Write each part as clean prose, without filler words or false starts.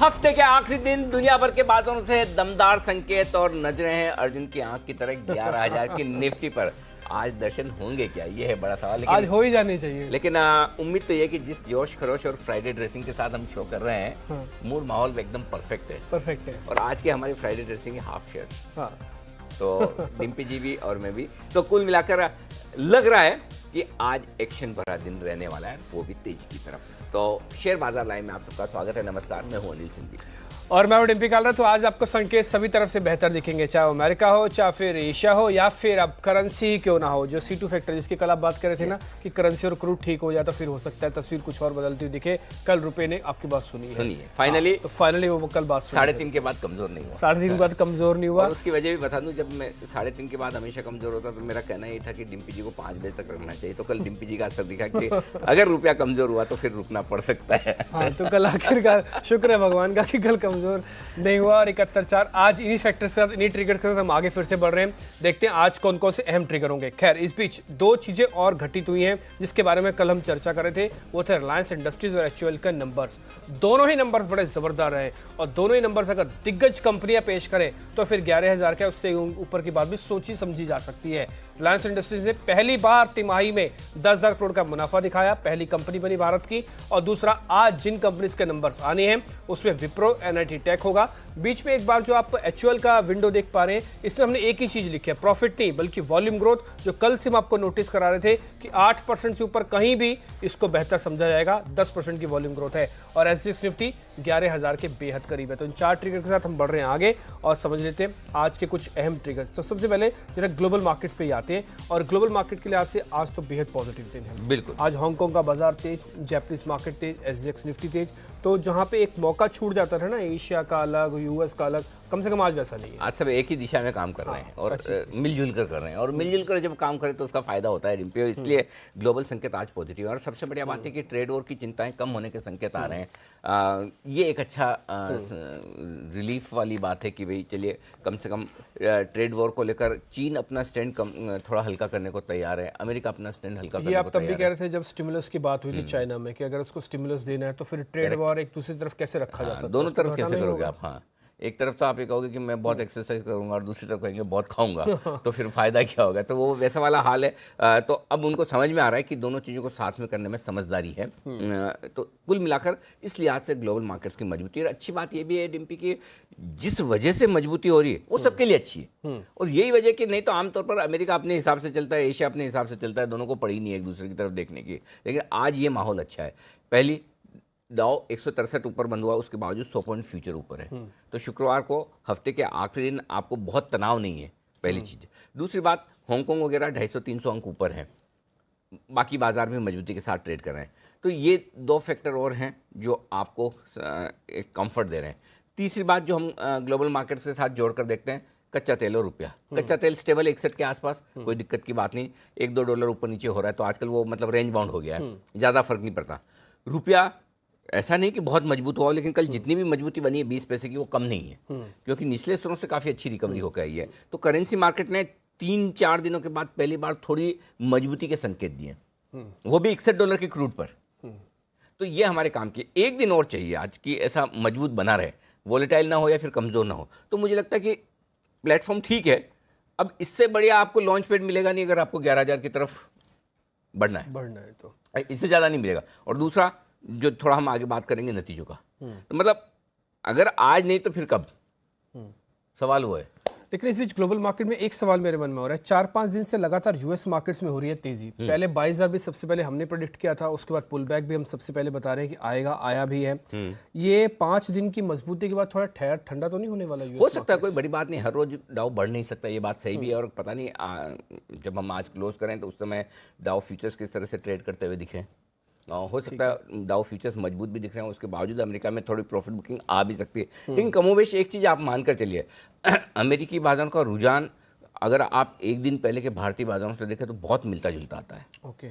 हफ्ते के आखिरी दिन दुनिया भर के बाजारों से दमदार संकेत और नजरें हैं अर्जुन की आंख की तरह 11,000 की निफ्टी पर। आज दर्शन होंगे क्या, ये है बड़ा सवाल। लेकिन आज हो ही जानी चाहिए। लेकिन उम्मीद तो ये कि जिस जोश खरोश और फ्राइडे ड्रेसिंग के साथ हम शो कर रहे हैं, मूड माहौल में एकदम परफेक्ट है। परफेक्ट है। और आज की हमारी फ्राइडे ड्रेसिंग है हाफ शेयर। हाँ। तो डिम्पी जी भी और मैं भी, तो कुल मिलाकर लग रहा है कि आज एक्शन भरा दिन रहने वाला है, वो भी तेजी की तरफ। तो शेयर बाजार लाइव में आप सबका स्वागत है। नमस्कार, मैं हूं अनिल सिंह। और मैं डिम्पी कालरा। तो आज आपको संकेत सभी तरफ से बेहतर दिखेंगे, चाहे अमेरिका हो, चाहे फिर एशिया हो, या फिर अब करेंसी ही क्यों ना हो। जो C2 फैक्टर जिसकी कल आप बात कर रहे थे ना कि करेंसी और क्रूड ठीक हो जाए तो फिर हो सकता है तस्वीर कुछ और बदलती हुई दिखे। कल रुपए ने आपकी बात सुनी है फाइनली। तो फाइनली वो कल बात 3:30 के बाद कमजोर नहीं हुआ। 3:30 के बाद कमजोर नहीं हुआ। और उसकी वजह भी बता दूं, जब मैं 3:30 के बाद हमेशा कमजोर होता तो मेरा कहना ये था कि डिम्पी जी को 5 बजे तक रखना चाहिए। तो कल डिम्पी जी का असर दिखा कि अगर रुपया कमजोर हुआ तो फिर रुकना पड़ सकता है। हाँ, तो कल आखिरकार शुक्र है भगवान का कि कल कमजोर नहीं हुआ। और 71.4 आज इन्हीं फैक्टर्स के साथ, इन्हीं ट्रिगर के साथ हम आगे फिर से बढ़ रहे हैं। देखते हैं आज कौन कौन से अहम ट्रिगर होंगे। खैर, इस बीच दो चीजें और घटित हुई हैं जिसके बारे में कल हम चर्चा कर रहे थे। वो थे रिलायंस इंडस्ट्रीज और HUL के नंबर्स। दोनों ही नंबर्स बड़े जबरदस्त रहे और दोनों ही नंबर्स अगर दिग्गज कंपनियां पेश करें तो फिर 11,000 के उससे ऊपर की बात भी सोची समझी जा सकती है। रिलायंस इंडस्ट्रीज ने पहली बार तिमाही में 10,000 करोड़ का मुनाफा दिखाया, पहली कंपनी बनी भारत की। और दूसरा, आज जिन कंपनीज के नंबर्स आने हैं उसमें विप्रो, NIT टेक होगा। बीच में एक बार जो आप HUL का विंडो देख पा रहे हैं, इसमें हमने एक ही चीज लिखी है, प्रॉफिट नहीं बल्कि वॉल्यूम ग्रोथ, जो कल से हम आपको नोटिस करा रहे थे कि 8% से ऊपर कहीं भी इसको बेहतर समझा जाएगा। 10% की वॉल्यूम ग्रोथ है और SGX निफ्टी 11,000 के बेहद करीब है। तो इन 4 ट्रिगर के साथ हम बढ़ रहे हैं आगे और समझ लेते हैं आज के कुछ अहम ट्रिगर्स। तो सबसे पहले जरा ग्लोबल मार्केट्स पे ही आते हैं और ग्लोबल मार्केट के लिहाज से आज तो बेहद पॉजिटिव दिन है। बिल्कुल, आज हांगकांग का बाजार तेज, जापानीज मार्केट तेज, SGX निफ्टी तेज। तो जहां पे एक मौका छूट जाता था ना, एशिया का अलग, US का अलग, कम से कम आज वैसा नहीं है। आज सब एक ही दिशा में काम कर रहे हैं और मिलजुल कर रहे हैं। और मिलजुल कर जब काम करें तो उसका फायदा होता है रिम्पी। इसलिए ग्लोबल संकेत आज पॉजिटिव है। और सबसे बढ़िया बात है कि ट्रेड वॉर की चिंताएं कम होने के संकेत आ रहे हैं। ये एक अच्छा रिलीफ वाली बात है कि भाई चलिए, कम से कम ट्रेड वॉर को लेकर चीन अपना स्टैंड थोड़ा हल्का करने को तैयार है, अमेरिका अपना स्टैंड हल्का करने को तैयार है। ये आप तब भी कह रहे थे जब स्टिमुलस की बात हुई थी चाइना में कि अगर उसको स्टिमुलस देना है तो फिर ट्रेड वॉर एक दूसरी तरफ कैसे रखा जा सकता है, दोनों तरफ कैसे करोगे आप। हाँ, एक तरफ तो आप ये कहोगे कि मैं बहुत एक्सरसाइज करूंगा और दूसरी तरफ कहेंगे बहुत खाऊंगा, तो फिर फायदा क्या होगा। तो वो वैसा वाला हाल है। तो अब उनको समझ में आ रहा है कि दोनों चीज़ों को साथ में करने में समझदारी है। तो कुल मिलाकर इस लिहाज से ग्लोबल मार्केट्स की मजबूती है। अच्छी बात ये भी है डिम्पी की, जिस वजह से मजबूती हो रही है वो सबके लिए अच्छी है। और यही वजह कि नहीं तो आमतौर पर अमेरिका अपने हिसाब से चलता है, एशिया अपने हिसाब से चलता है, दोनों को पड़ी नहीं है एक दूसरे की तरफ देखने की। लेकिन आज ये माहौल अच्छा है। पहली, डाउ 163 ऊपर बंद हुआ, उसके बावजूद 100 पॉइंट फ्यूचर ऊपर है। तो शुक्रवार को हफ्ते के आखिरी दिन आपको बहुत तनाव नहीं है, पहली चीज़। दूसरी बात, हांगकांग वगैरह 250-300 अंक ऊपर है, बाकी बाजार में मजबूती के साथ ट्रेड कर रहे हैं। तो ये दो फैक्टर और हैं जो आपको एक कंफर्ट दे रहे हैं। तीसरी बात जो हम ग्लोबल मार्केट के साथ जोड़कर देखते हैं, कच्चा तेल और रुपया। कच्चा तेल स्टेबल 61 के आसपास, कोई दिक्कत की बात नहीं। $1-2 ऊपर नीचे हो रहा है तो आजकल वो मतलब रेंज बाउंड हो गया है, ज़्यादा फर्क नहीं पड़ता। रुपया ऐसा नहीं कि बहुत मजबूत हुआ, लेकिन कल जितनी भी मजबूती बनी है 20 पैसे की, वो कम नहीं है, क्योंकि निचले स्तरों से काफ़ी अच्छी रिकवरी होकर आई है। तो करेंसी मार्केट ने 3-4 दिनों के बाद पहली बार थोड़ी मजबूती के संकेत दिए, वो भी $61 के क्रूड पर। तो ये हमारे काम की एक दिन और चाहिए आज की, ऐसा मजबूत बना रहे, वोलेटाइल ना हो या फिर कमज़ोर ना हो। तो मुझे लगता है कि प्लेटफॉर्म ठीक है। अब इससे बढ़िया आपको लॉन्च पैड मिलेगा नहीं अगर आपको 11,000 की तरफ बढ़ना है तो इससे ज़्यादा नहीं मिलेगा। और दूसरा, जो थोड़ा हम आगे बात करेंगे नतीजों का, तो मतलब अगर आज नहीं तो फिर कब, सवाल वो है। लेकिन इस बीच ग्लोबल मार्केट में एक सवाल मेरे मन में हो रहा है। 4-5 दिन से लगातार US मार्केट्स में हो रही है तेजी। पहले 22,000 भी सबसे पहले हमने प्रेडिक्ट किया था, उसके बाद पुल बैक भी हम सबसे पहले बता रहे हैं कि आएगा, आया भी है। ये 5 दिन की मजबूती के बाद थोड़ा ठंडा तो नहीं होने वाला US? हो सकता है, कोई बड़ी बात नहीं, हर रोज डाउ बढ़ नहीं सकता, ये बात सही भी है। और पता नहीं जब हम आज क्लोज करें तो उस समय डाउ फ्यूचर्स किस तरह से ट्रेड करते हुए दिखें। हो सकता है डाउ फ्यूचर्स मजबूत भी दिख रहे हैं, उसके बावजूद अमेरिका में थोड़ी प्रॉफिट बुकिंग आ भी सकती है। लेकिन कमोवेश एक चीज़ आप मानकर चलिए, अमेरिकी बाजारों का रुझान अगर आप एक दिन पहले के भारतीय बाजारों से देखें तो बहुत मिलता जुलता आता है। ओके,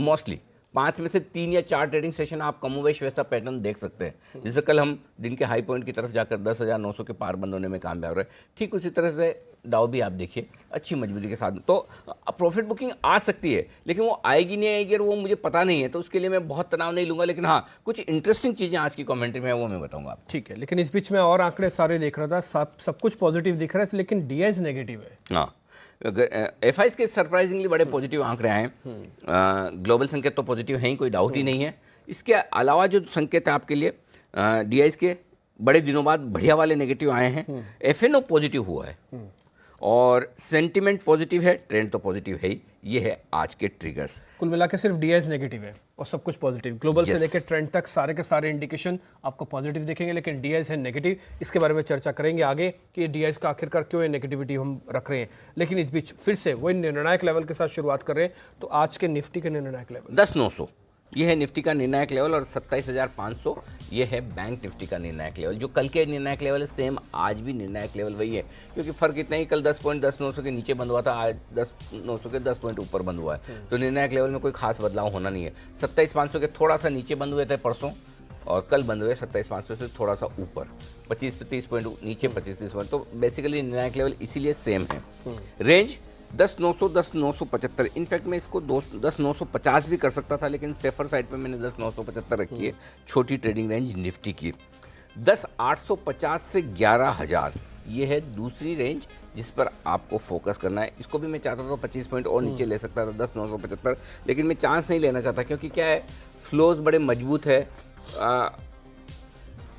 मोस्टली 5 में से 3 या 4 ट्रेडिंग सेशन आप कमोवेश वैसा पैटर्न देख सकते हैं। जैसे कल हम दिन के हाई पॉइंट की तरफ जाकर 10,900 के पार बंद होने में कामयाब रहे, ठीक उसी तरह से डाउ भी आप देखिए अच्छी मजबूती के साथ। तो प्रॉफिट बुकिंग आ सकती है, लेकिन वो आएगी नहीं आएगी और वो मुझे पता नहीं है, तो उसके लिए मैं बहुत तनाव नहीं लूंगा। लेकिन हाँ, कुछ इंटरेस्टिंग चीज़ें आज की कमेंट्री में है वो मैं बताऊंगा आपको। ठीक है, लेकिन इस बीच में और आंकड़े सारे देख रहा था, सब कुछ पॉजिटिव दिख रहा है, लेकिन डीआईज नेगेटिव है। हाँ, एफआईज के सरप्राइजिंगली बड़े पॉजिटिव आंकड़े आए हैं। ग्लोबल संकेत तो पॉजिटिव है ही, कोई डाउट ही नहीं है। इसके अलावा जो संकेत है आपके लिए डीआईज के बड़े दिनों बाद बढ़िया वाले नेगेटिव आए हैं। एफएनओ पॉजिटिव हुआ है और सेंटिमेंट पॉजिटिव है, ट्रेंड तो पॉजिटिव है ही। ये है आज के ट्रिगर्स। कुल मिला के सिर्फ डीआईज नेगेटिव है और सब कुछ पॉजिटिव। ग्लोबल से लेकर ट्रेंड तक सारे के सारे इंडिकेशन आपको पॉजिटिव दिखेंगे, लेकिन डीआईज है नेगेटिव। इसके बारे में चर्चा करेंगे आगे कि डीआईज का आखिरकार क्यों ये नेगेटिविटी हम रख रहे हैं। लेकिन इस बीच फिर से वही निर्णायक लेवल के साथ शुरुआत कर रहे हैं। तो आज के निफ्टी के निर्णायक लेवल 10,900 ये है निफ्टी का निर्णायक लेवल और 27,500 ये है बैंक निफ्टी का निर्णायक लेवल। जो कल के निर्णायक लेवल है सेम आज भी निर्णायक लेवल वही है, क्योंकि फर्क इतना ही, कल 10 पॉइंट 10,900 के नीचे बंद हुआ था, आज 10,900 के 10 पॉइंट ऊपर बंद हुआ है। तो निर्णायक लेवल में कोई खास बदलाव होना नहीं है। 27,500 के थोड़ा सा नीचे बंद हुए थे परसों और कल बंद हुए 27,500 से थोड़ा सा ऊपर, 25-30 पॉइंट नीचे, 25-30 पॉइंट। तो बेसिकली निर्णायक लेवल इसीलिए सेम है। रेंज 10,900 10,975। इनफैक्ट मैं इसको 10,950 भी कर सकता था, लेकिन सेफर साइड पे मैंने 10,975 रखी है। छोटी ट्रेडिंग रेंज निफ्टी की 10,850 से 11,000 ये है दूसरी रेंज जिस पर आपको फोकस करना है। इसको भी मैं चाहता था 25 पॉइंट और नीचे ले सकता था 10,975, लेकिन मैं चांस नहीं लेना चाहता, क्योंकि क्या है, फ्लोज बड़े मजबूत है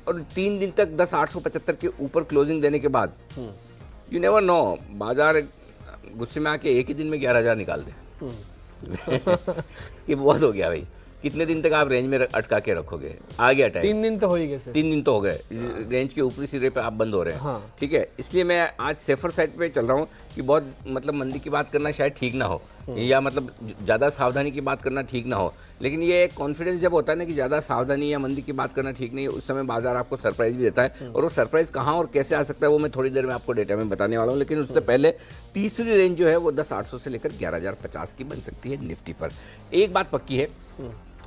और 3 दिन तक 10,875 के ऊपर क्लोजिंग देने के बाद यू नेवर नो, बाजार गुस्से में आके एक ही दिन में 11,000 निकाल दे। ये बहुत हो गया भाई, कितने दिन तक आप रेंज में अटका के रखोगे? आ गया टाइम। 3 दिन तो हो ही गए। 3 दिन तो हो गए, रेंज के ऊपरी सिरे पे आप बंद हो रहे हैं। हाँ। ठीक है, इसलिए मैं आज सेफर साइड पे चल रहा हूँ कि बहुत मतलब मंदी की बात करना शायद ठीक ना हो, या मतलब ज़्यादा सावधानी की बात करना ठीक ना हो, लेकिन ये कॉन्फिडेंस जब होता है ना कि ज़्यादा सावधानी या मंदी की बात करना ठीक नहीं है, उस समय बाजार आपको सरप्राइज भी देता है। और वो सरप्राइज कहाँ और कैसे आ सकता है वो मैं थोड़ी देर में आपको डेटा में बताने वाला हूँ। लेकिन उससे पहले तीसरी रेंज जो है वो 10,800 से लेकर 11,050 की बन सकती है निफ्टी पर। एक बात पक्की है,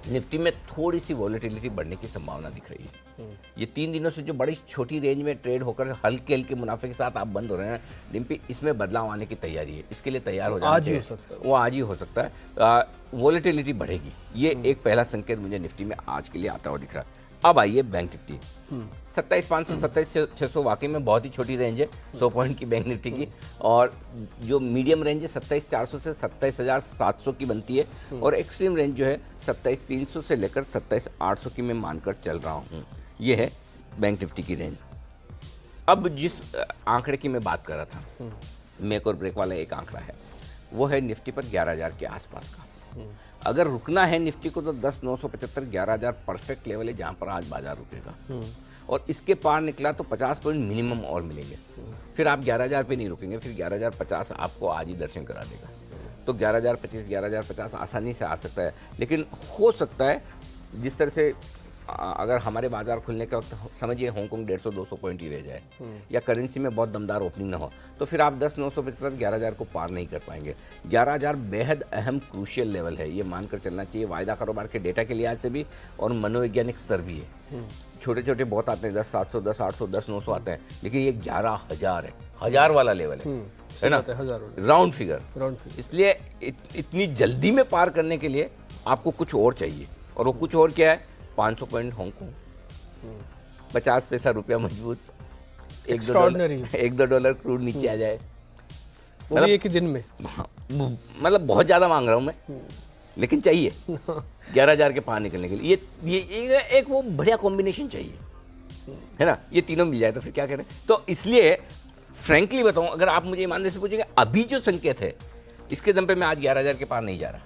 निफ्टी में थोड़ी सी वॉलेटिलिटी बढ़ने की संभावना दिख रही है। ये 3 दिनों से जो बड़ी छोटी रेंज में ट्रेड होकर हल्के हल्के मुनाफे के साथ आप बंद हो रहे हैं डिम्पी, इसमें बदलाव आने की तैयारी है। इसके लिए तैयार हो जाना चाहिए। वो आज ही हो सकता है, वॉलेटिलिटी बढ़ेगी। ये एक पहला संकेत मुझे निफ्टी में आज के लिए आता हुआ दिख रहा है। अब आइए बैंक निफ्टी 27,500 27,600 वाकई में बहुत ही छोटी रेंज है 100 पॉइंट की बैंक निफ्टी की, और जो मीडियम रेंज है 27,400 से 27,700 की बनती है, और एक्सट्रीम रेंज जो है 27,300 से लेकर 27,800 की मैं मानकर चल रहा हूँ। ये है बैंक निफ्टी की रेंज। अब जिस आंकड़े की मैं बात कर रहा था, मेक और ब्रेक वाला एक आंकड़ा है, वो है निफ्टी पर 11,000 के आसपास का। अगर रुकना है निफ्टी को तो 10,975 11,000 परफेक्ट लेवल है जहां पर आज बाजार रुकेगा, और इसके पार निकला तो 50 पॉइंट मिनिमम और मिलेंगे। फिर आप 11,000 पे नहीं रुकेंगे, फिर 11,050 आपको आज ही दर्शन करा देगा। तो 11,025 11,050 आसानी से आ सकता है, लेकिन हो सकता है जिस तरह से अगर हमारे बाजार खुलने के वक्त समझिए हांगकांग 150-200 पॉइंट ही रह जाए, या करेंसी में बहुत दमदार ओपनिंग ना हो, तो फिर आप 10,975 11,000 को पार नहीं कर पाएंगे। 11,000 बेहद अहम क्रूशियल लेवल है, ये मानकर चलना चाहिए। वायदा कारोबार के डेटा के लिहाज से भी और मनोवैज्ञानिक स्तर भी है। छोटे छोटे बहुत आते हैं, 10,700 10,800 10,900 आते हैं, लेकिन ये 11,000 है, 1,000 वाला लेवल है ना, राउंड फिगर। इसलिए इतनी जल्दी में पार करने के लिए आपको कुछ और चाहिए, और वो कुछ और क्या है? 500 पॉइंट हांगकांग, 50 पैसा रुपया मजबूत, $1-2 क्रूड नीचे आ जाए, वो भी एक ही दिन में। मतलब बहुत ज़्यादा मांग रहा हूँ मैं, लेकिन चाहिए 11,000 के पार निकलने के लिए ये एक वो बढ़िया कॉम्बिनेशन चाहिए, है ना। ये तीनों मिल जाए तो फिर क्या करें। तो इसलिए फ्रैंकली बताऊँ, अगर आप मुझे ईमानदारी से पूछेंगे, अभी जो संकेत है इसके दम पे मैं आज 11,000 के पार नहीं जा रहा।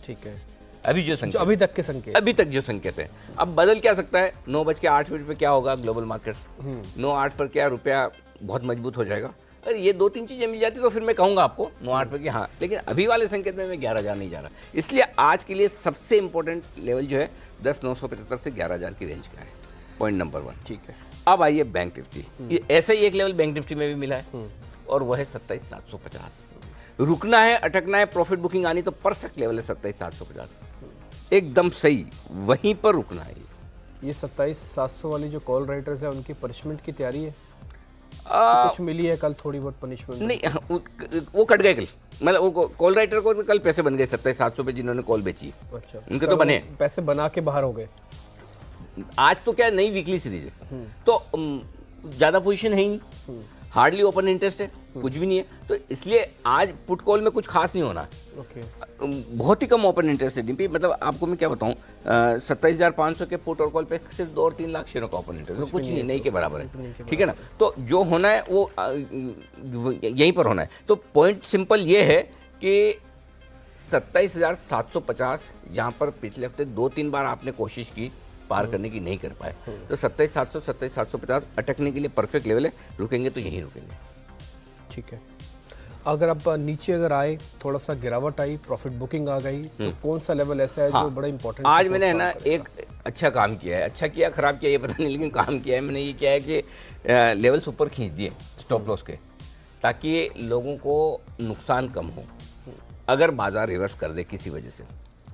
ठीक है, अभी जो संकेत, अभी तक के संकेत, अभी तक जो संकेत है। अब बदल क्या सकता है? 9:08 पे क्या होगा ग्लोबल मार्केट्स, 9:08 पर क्या रुपया बहुत मजबूत हो जाएगा। अरे ये 2-3 चीज़ें मिल जाती तो फिर मैं कहूँगा आपको 9:08 पर कि हाँ, लेकिन अभी वाले संकेत में मैं 11,000 नहीं जा रहा। इसलिए आज के लिए सबसे इंपॉर्टेंट लेवल जो है 10,975 से 11,000 की रेंज का है, पॉइंट नंबर 1। ठीक है, अब आइए बैंक निफ्टी। ऐसा ही एक लेवल बैंक निफ्टी में भी मिला है, और वह है 27,750। रुकना है, अटकना है, प्रॉफिट बुकिंग आनी तो परफेक्ट लेवल है 27,750। एकदम सही, वहीं पर रुकना है। ये 27,700 वाली जो कॉल राइटर्स है उनकी पनिशमेंट की तैयारी है? कुछ मिली है कल थोड़ी बहुत पनिशमेंट? नहीं, वो कट गए कल, मतलब वो कॉल राइटर को कल पैसे बन गए 27,700 पे जिन्होंने कॉल बेची। अच्छा, उनके तो बने, पैसे बना के बाहर हो गए। आज तो क्या नई वीकली सीरीज है तो ज्यादा पोजीशन है ही नहीं, हार्डली ओपन इंटरेस्ट है, कुछ भी नहीं है, तो इसलिए आज पुट कॉल में कुछ खास नहीं होना। ओके, बहुत ही कम ओपन इंटरेस्ट है डीपी, मतलब आपको मैं क्या बताऊं, 27,500 के पुट और कॉल पे सिर्फ 2 और 3 लाख शेयरों का ओपन इंटरेस्ट, तो कुछ नहीं के बराबर है, ठीक है ना। तो जो होना है वो यहीं पर होना है। तो पॉइंट सिंपल ये है कि 27,750 जहाँ पर पिछले हफ्ते 2-3 बार आपने कोशिश की पार करने की, नहीं कर पाए, तो 27,700 27,750 अटकने के लिए परफेक्ट लेवल है, रुकेंगे तो यहीं रुकेंगे। ठीक है। अगर आप नीचे अगर आए, थोड़ा सा गिरावट आई, प्रॉफिट बुकिंग आ गई, तो कौन सा लेवल ऐसा है जो बड़ा इंपॉर्टेंट? आज मैंने है ना एक अच्छा काम किया है, अच्छा किया खराब किया ये पता नहीं, लेकिन काम किया है मैंने, ये किया है कि लेवल्स ऊपर खींच दिए स्टॉप लॉस के, ताकि लोगों को नुकसान कम हो अगर बाजार रिवर्स कर दे किसी वजह से।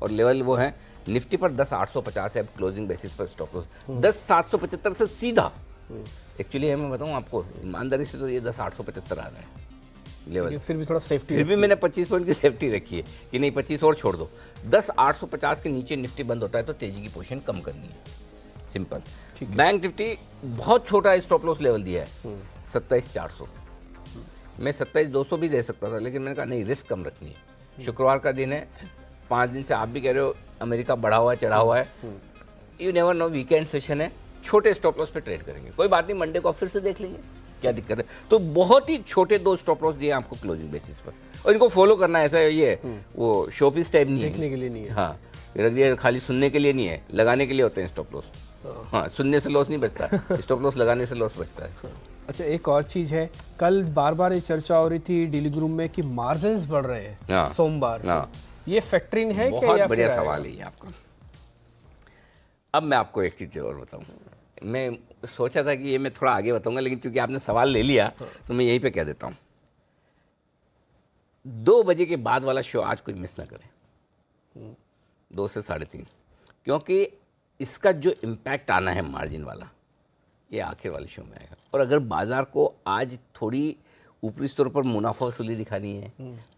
और लेवल वो है निफ्टी पर 10,850 है, अब क्लोजिंग बेसिस पर स्टॉप लॉस 10,775 से सीधा। एक्चुअली मैं बताऊं आपको ईमानदारी से, तो ये 10,875 आ रहा है लेवल, फिर भी थोड़ा सेफ्टी, फिर भी मैंने 25 पॉइंट की सेफ्टी रखी है कि नहीं 25 और छोड़ दो। 10,850 के नीचे निफ्टी बंद होता है तो तेजी की पोजीशन कम करनी है, सिंपल। बैंक निफ्टी बहुत छोटा स्टॉप लॉस लेवल दिया है 27,400, मैं 27,200 भी दे सकता था, लेकिन मैंने कहा नहीं, रिस्क कम रखनी है। शुक्रवार का दिन है, 5 दिन से आप भी कह रहे हो अमेरिका बढ़ा हुआ है, चढ़ा हुआ है, you never know, weekend session है, छोटे स्टॉप लॉस पे ट्रेड करेंगे, कोई बात नहीं, मंडे को फिर से देख लेंगे क्या दिक्कत है। तो बहुत ही छोटे 2 स्टॉप लॉस दिए आपको क्लोजिंग बेसिस पर, और इनको फॉलो करना है। ऐसा ये वो शोपीस टाइप नहीं है, देखने के लिए नहीं है। हाँ, ये खाली सुनने के लिए नहीं है, लगाने के लिए होते हैं स्टॉप लॉस। हाँ, सुनने से लॉस नहीं बचता, स्टॉप लॉस लगाने से लॉस बचता है। अच्छा, एक और चीज है, कल बार बार ये चर्चा हो रही थी डीलिंग रूम में कि मार्जिन्स बढ़ रहे हैं सोमवार से, ये फैक्टरिंग है क्या? बहुत बढ़िया सवाल है ये आपका। अब मैं आपको एक चीज और बताऊं, मैं सोचा था कि ये मैं थोड़ा आगे बताऊंगा, लेकिन क्योंकि आपने सवाल ले लिया तो मैं यहीं पे कह देता हूं। 2 बजे के बाद वाला शो आज कोई मिस ना करें, 2 से 3:30, क्योंकि इसका जो इम्पैक्ट आना है मार्जिन वाला, ये आखिर वाले शो में आएगा। और अगर बाजार को आज थोड़ी ऊपरी स्तर पर मुनाफा वसूली दिखानी है,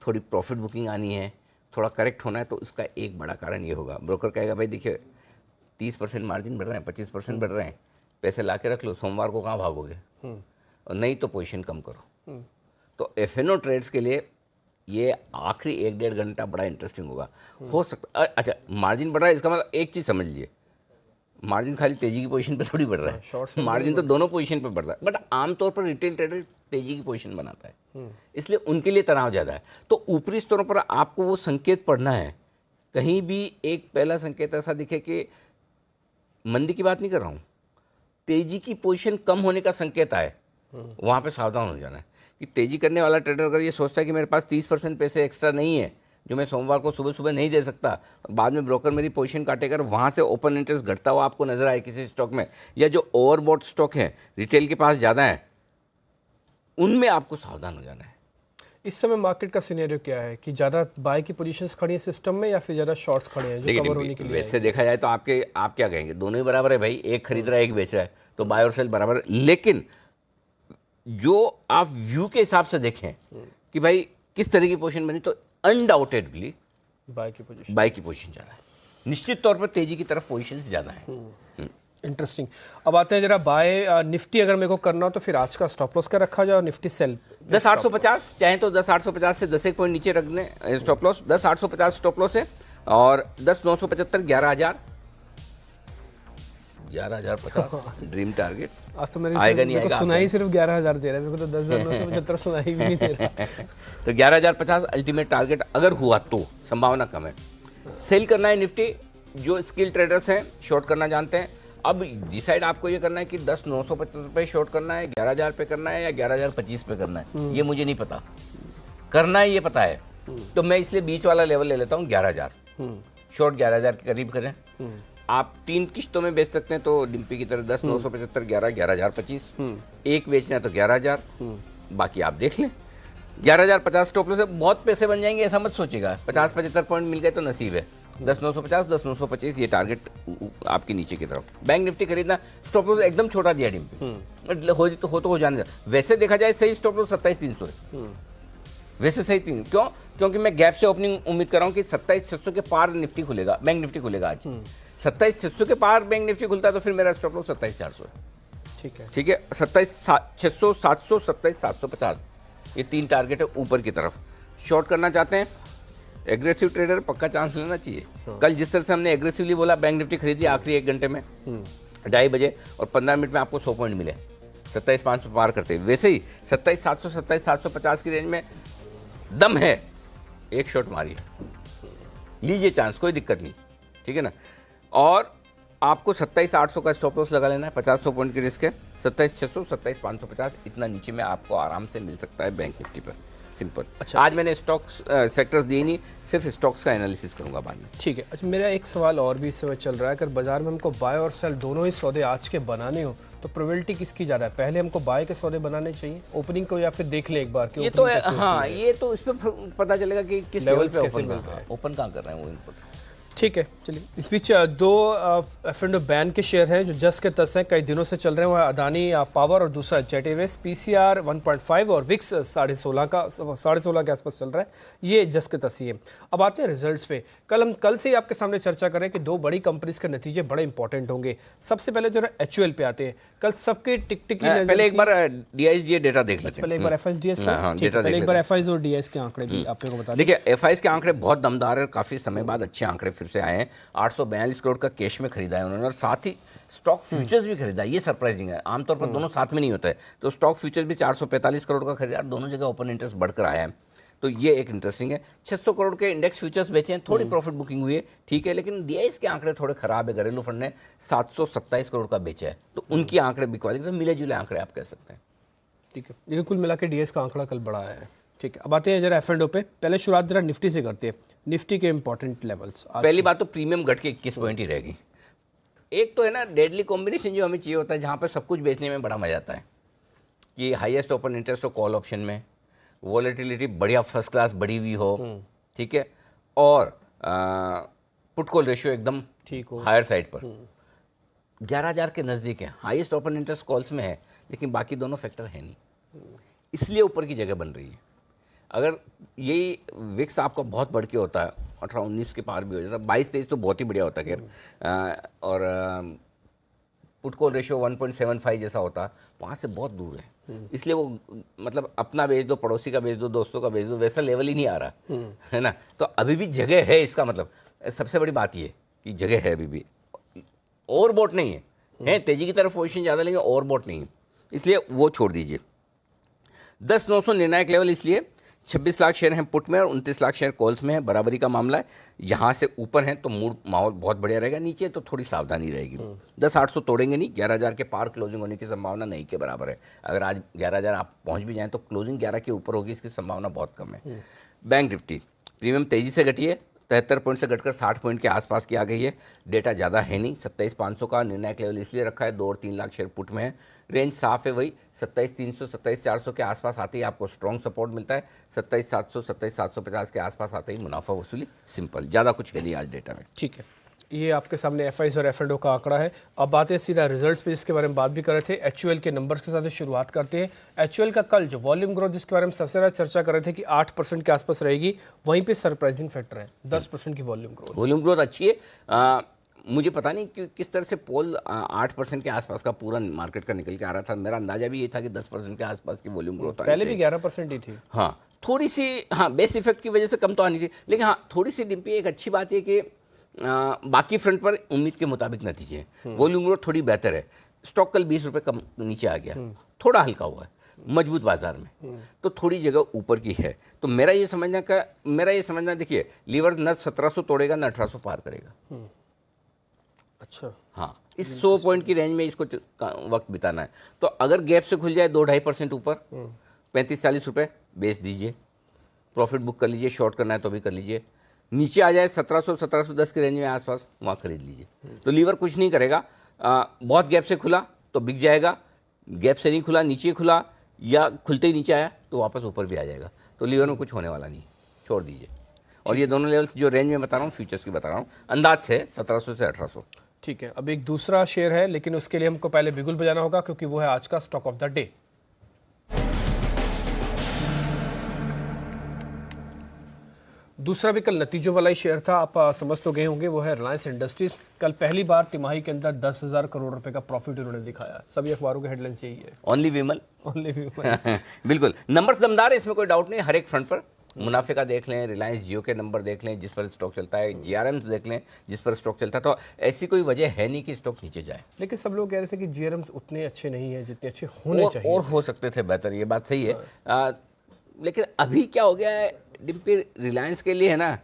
थोड़ी प्रॉफिट बुकिंग आनी है, थोड़ा करेक्ट होना है, तो उसका एक बड़ा कारण ये होगा, ब्रोकर कहेगा भाई देखिए 30% मार्जिन बढ़ रहे हैं, 25% बढ़ रहे हैं, पैसे ला के रख लो, सोमवार को कहाँ भागोगे, और नहीं तो पोजीशन कम करो। तो एफएनओ ट्रेड्स के लिए ये आखिरी 1-1.5 घंटा बड़ा इंटरेस्टिंग होगा। हो सकता, अच्छा मार्जिन बढ़ रहा है इसका मतलब एक चीज़ समझ लीजिए, मार्जिन खाली तेजी की पोजीशन पे थोड़ी बढ़ रहा है, मार्जिन तो दोनों पोजीशन पे बढ़ रहा है, बट आमतौर पर रिटेल ट्रेडर तेजी की पोजीशन बनाता है, इसलिए उनके लिए तनाव ज़्यादा है। तो ऊपरी स्तरों पर आपको वो संकेत पढ़ना है, कहीं भी एक पहला संकेत ऐसा दिखे कि मंदी की बात नहीं कर रहा हूँ, तेजी की पोजीशन कम होने का संकेत आए, वहाँ पे सावधान हो जाना है। कि तेजी करने वाला ट्रेडर अगर ये सोचता है कि मेरे पास 30% पैसे एक्स्ट्रा नहीं है जो मैं सोमवार को सुबह सुबह नहीं दे सकता, बाद में ब्रोकर मेरी पोजीशन काटेकर वहाँ से ओपन इंटरेस्ट घटता हुआ आपको नजर आए किसी स्टॉक में, या जो ओवरबॉट स्टॉक है रिटेल के पास ज़्यादा है, उनमें आपको सावधान हो जाना है। इस समय मार्केट का सिनेरियो क्या है कि ज़्यादा बाय की पोजीशंस खड़ी हैं सिस्टम में, या फिर ज़्यादा शॉर्ट्स खड़े हैं जो कवर होने के लिए? वैसे देखा जाए तो आप क्या कहेंगे, दोनों ही बराबर है भाई, एक खरीद रहा है एक बेच रहा है, तो बाय और सेल बराबर है। लेकिन जो आप व्यू के हिसाब से देखें कि भाई किस तरह की पोजीशन बनी, तो अनडाउटेडली बाय की पोजीशन ज़्यादा है, निश्चित तौर पर तेजी की तरफ पोजीशन ज़्यादा है। इंटरेस्टिंग। अब आते हैं जरा बाय निफ्टी अगर मेरे को करना हो तो फिर आज का स्टॉप लॉस का रखा जाए, और निफ्टी सेल 10,850 चाहे तो 10,850 से 10 पॉइंट नीचे रख दें स्टॉप लॉस, 10,850 स्टॉप लॉस है, और 10,975 11,50 ड्रीम टारगेट। आज तो मेरे आएगा नहीं आएगा, सुनाई सिर्फ 11,000 दे रहा है, मेरे को तो 10,975 सुनाई भी नहीं दे रहा। तो 11,050 अल्टीमेट टारगेट अगर हुआ तो संभावना कम है। सेल करना है निफ्टी, जो स्किल ट्रेडर्स हैं शॉर्ट करना जानते हैं। अब डिसाइड आपको ये करना है कि 10,975 पे शॉर्ट करना है, 11,000 पे करना है, या 11,025 पे करना है, ये मुझे नहीं पता, करना है ये पता है। तो मैं इसलिए बीच वाला लेवल ले लेता हूँ 11,000, शॉर्ट 11,000 के करीब करें। आप 3 किश्तों में बेच सकते हैं, तो डिम्पी की तरह 10,975 11 11,025, एक बेचना है तो 11,000, बाकी आप देख लें। 11,050 स्टॉप लॉस से बहुत पैसे बन जाएंगे ऐसा मत सोचिएगा, 50-75 पॉइंट मिल गए तो नसीब है, 10,950, 10,925 ये टारगेट आपके नीचे की तरफ। बैंक निफ्टी खरीदना, स्टॉप लॉस एकदम छोटा दिया डिम्पी, हो जाने दे। वैसे देखा जाए सही स्टॉप लॉस 27,300 है, वैसे सही तीन। क्यों? क्योंकि मैं गैप से ओपनिंग उम्मीद कर रहा हूँ कि 27,600 के पार निफ्टी खुलेगा, बैंक निफ्टी खुलेगा आज। 27,600 के पार बैंक निफ्टी खुलता है तो फिर मेरा स्टॉप लॉस 27,400 है। ठीक है, 27,600, 700, 27,750 ये 3 टारगेट है ऊपर की तरफ। शॉर्ट करना चाहते हैं, एग्रेसिव ट्रेडर पक्का चांस लेना चाहिए। कल जिस तरह से हमने एग्रेसिवली बोला बैंक निफ्टी खरीदी आखिरी 1 घंटे में 2:30 बजे और 15 मिनट में आपको 100 पॉइंट मिले, 27,500 पार करते, वैसे ही 27,700, 27,750 की रेंज में दम है, एक शॉट मारिए, लीजिए चांस, कोई दिक्कत नहीं, ठीक है ना। और आपको 27,800 का स्टॉप लॉस लगा लेना है, 50-100 पॉइंट की रिस्क है। 27,600, 27,550 इतना नीचे में आपको आराम से मिल सकता है बैंक निफ्टी पर, सिंपल। अच्छा, आज मैंने स्टॉक्स सेक्टर्स दिए नहीं, सिर्फ स्टॉक्स का एनालिसिस करूंगा बाद में। ठीक है। अच्छा, मेरा एक सवाल और भी इस समय चल रहा है, अगर बाजार में हमको बाय और सेल दोनों ही सौदे आज के बनाने हो तो प्रोबेबिलिटी किसकी ज़्यादा है? पहले हमको बाय के सौदे बनाने चाहिए ओपनिंग को, या फिर देख ले एक बार कि ये तो हाँ, ये तो इस पर पता चलेगा कि किस लेवल पे ओपन कहाँ कर रहे हैं वो इनपुट। ठीक है, चलिए। इस बीच 2 F&O बैन के शेयर हैं जो जस के तस हैं, कई दिनों से चल रहे हैं। वह अदानी पावर और दूसरा जेट एयरवेज। PCR 1.5 और विक्स 16.5 के आसपास चल रहा है, ये जस के तस ही है। अब आते हैं रिजल्ट्स पे। कल से ही आपके सामने चर्चा करें कि 2 बड़ी कंपनीज के नतीजे बड़े इंपॉर्टेंट होंगे। सबसे पहले जो है HUL पे आते हैं। कल सबके टिक पहले एक बार DIS डेटा देख लेते हैं। पहले एक बार FIS और DIS के आंकड़े भी आपको बता दें। देखिए FIS के आंकड़े बहुत दमदार है, काफी समय बाद अच्छे आंकड़े फिर से आए हैं। 842 करोड़ का कैश में खरीदा है उन्होंने और साथ ही स्टॉक फ्यूचर्स भी खरीदा है, ये सरप्राइजिंग है। आमतौर पर दोनों साथ में नहीं होता है, तो स्टॉक फ्यूचर्स भी 445 करोड़ का खरीदा, दोनों जगह ओपन इंटरेस्ट बढ़कर आया है, तो ये एक इंटरेस्टिंग है। 600 करोड़ के इंडेक्स फ्यूचर्स बेचे हैं, थोड़ी प्रॉफिट बुकिंग हुई है, ठीक है, लेकिन DIS के आंकड़े थोड़े खराब है। घरेलू फंड ने 727 करोड़ का बेचा है, तो उनके आंकड़े बिकवा देंगे, तो मिले जुले आंकड़े आप कह सकते हैं। ठीक है, लेकिन कुल मिला के DIS का आंकड़ा कल बड़ा है। ठीक है, अब आते हैं जरा F&O पे। पहले शुरुआत जरा निफ्टी से करते हैं, निफ्टी के इंपॉर्टेंट लेवल्स। पहली बात तो प्रीमियम घट के 21 पॉइंट ही रहेगी। एक तो है ना डेडली कॉम्बिनेशन जो हमें चाहिए होता है, जहाँ पर सब कुछ बेचने में बड़ा मजा आता है, कि हाईएस्ट ओपन इंटरेस्ट हो कॉल ऑप्शन में, वॉलेटिलिटी बढ़िया फर्स्ट क्लास बढ़ी हुई हो, ठीक है, और पुट कॉल रेशियो एकदम ठीक हो, हायर साइड पर 11,000 के नज़दीक है। हाईएस्ट ओपन इंटरेस्ट कॉल्स में है, लेकिन बाकी दोनों फैक्टर है नहीं, इसलिए ऊपर की जगह बन रही है। अगर यही विक्स आपका बहुत बढ़ के होता है, 18-19 के पार भी हो जाता है, 22-23 तो बहुत ही बढ़िया होता है खैर, और पुट कॉल रेशियो 1.75 जैसा होता है, वहाँ से बहुत दूर है। इसलिए वो मतलब अपना बेच दो, पड़ोसी का बेच दो, दोस्तों का बेच दो, वैसा लेवल ही नहीं आ रहा है ना। तो अभी भी जगह है, इसका मतलब सबसे बड़ी बात ये कि जगह है अभी भी, ओवरबॉट नहीं है, तेजी की तरफ पोजीशन ज़्यादा लेंगे, ओवरबॉट नहीं है, इसलिए वो छोड़ दीजिए। 10,900 निर्णायक लेवल, इसलिए 26 लाख शेयर हैं पुट में और 29 लाख शेयर कॉल्स में है, बराबरी का मामला है। यहाँ से ऊपर हैं तो मूड माहौल बहुत बढ़िया रहेगा, नीचे तो थोड़ी सावधानी रहेगी। 10,800 तोड़ेंगे नहीं, 11,000 के पार क्लोजिंग होने की संभावना नहीं के बराबर है। अगर आज 11,000 आप पहुँच भी जाएँ तो क्लोजिंग 11 के ऊपर होगी, इसकी संभावना बहुत कम है। बैंक निफ्टी प्रीमियम तेज़ी से घटी है, 73 पॉइंट से घटकर 60 पॉइंट के आसपास की आ गई है। डेटा ज़्यादा है नहीं, 27,500 का निर्णायक लेवल इसलिए रखा है, 2 और 3 लाख शेयर पुट में है। रेंज साफ है, वही 27,300, 27,400 के आसपास आते ही आपको स्ट्रॉन्ग सपोर्ट मिलता है। 27,700, 27,750 के आसपास आते ही मुनाफा वसूली, सिंपल, ज़्यादा कुछ है नहीं आज डेटा में। ठीक है, ये आपके सामने FIS और F&O का आंकड़ा है। अब बातें सीधा रिजल्ट्स पे, जिसके बारे में बात भी कर रहे थे। HUL के नंबर्स के साथ शुरुआत करते हैं। HUL का कल जो वॉल्यूम ग्रोथ जिसके बारे में सबसे ज़्यादा चर्चा कर रहे थे कि 8% के आसपास रहेगी, वहीं पे सरप्राइजिंग फैक्टर है 10% की वॉल्यूम ग्रोथ। वॉल्यूम ग्रोथ अच्छी है। मुझे पता नहीं कि किस तरह से पोल 8% के आसपास का पूरा मार्केट का निकल के आ रहा था। मेरा अंदाजा भी ये था कि 10% के आसपास की वॉल्यूम ग्रोथ पहले भी 11% ही थी। हाँ, थोड़ी सी, हाँ, बेस इफेक्ट की वजह से कम तो आनी थी, लेकिन हाँ थोड़ी सी डिम्पी। एक अच्छी बात है कि बाकी फ्रंट पर उम्मीद के मुताबिक नतीजे हैं, वॉल्यूम ग्रोथ थोड़ी बेहतर है। स्टॉक कल 20 रुपये कम नीचे आ गया, थोड़ा हल्का हुआ है मजबूत बाजार में, तो थोड़ी जगह ऊपर की है। तो मेरा ये समझना देखिए, लीवर न 1700 तोड़ेगा न 1800 पार करेगा। अच्छा, हाँ, इस 100 पॉइंट की रेंज में इसको वक्त बिताना है। तो अगर गैप से खुल जाए 2-2.5% ऊपर, 35-40 रुपये बेच दीजिए, प्रॉफिट बुक कर लीजिए, शॉर्ट करना है तो भी कर लीजिए। नीचे आ जाए 1700-1710 की रेंज में आसपास, वहाँ खरीद लीजिए। तो लीवर कुछ नहीं करेगा, बहुत गैप से खुला तो बिक जाएगा, गैप से नहीं खुला, नीचे खुला या खुलते ही नीचे आया तो वापस ऊपर भी आ जाएगा। तो लीवर में कुछ होने वाला नहीं, छोड़ दीजिए। और ये दोनों लेवल्स जो रेंज में बता रहा हूँ फ्यूचर्स की बता रहा हूँ, अंदाज से 1700 से 1800। ठीक है, अब एक दूसरा शेयर है, लेकिन उसके लिए हमको पहले बिगुल बजाना होगा क्योंकि वो है आज का स्टॉक ऑफ द डे। दूसरा भी कल नतीजों वाला ही शेयर था, आप समझ तो गए होंगे, वो है रिलायंस इंडस्ट्रीज। कल पहली बार तिमाही के अंदर 10,000 करोड़ रुपए का प्रॉफिट उन्होंने दिखाया। सभी अखबारों के हेडलाइंस यही है, ओनली विमल। ओनली बिल्कुल, नंबर्स दमदार है, इसमें कोई डाउट नहीं। हर एक फ्रंट पर मुनाफे का देख लें, रिलायंस जियो के नंबर देख लें जिस पर स्टॉक चलता है, जीआरएम्स देख लें जिस पर स्टॉक चलता है, तो ऐसी कोई वजह है नहीं कि स्टॉक नीचे जाए। लेकिन सब लोग कह रहे थे कि जीआरएम्स उतने अच्छे नहीं है जितने अच्छे होने चाहिए, और हो सकते थे बेहतर, ये बात सही है। लेकिन अभी क्या हो गया है डिम्पी, रिलायंस के लिए है ना,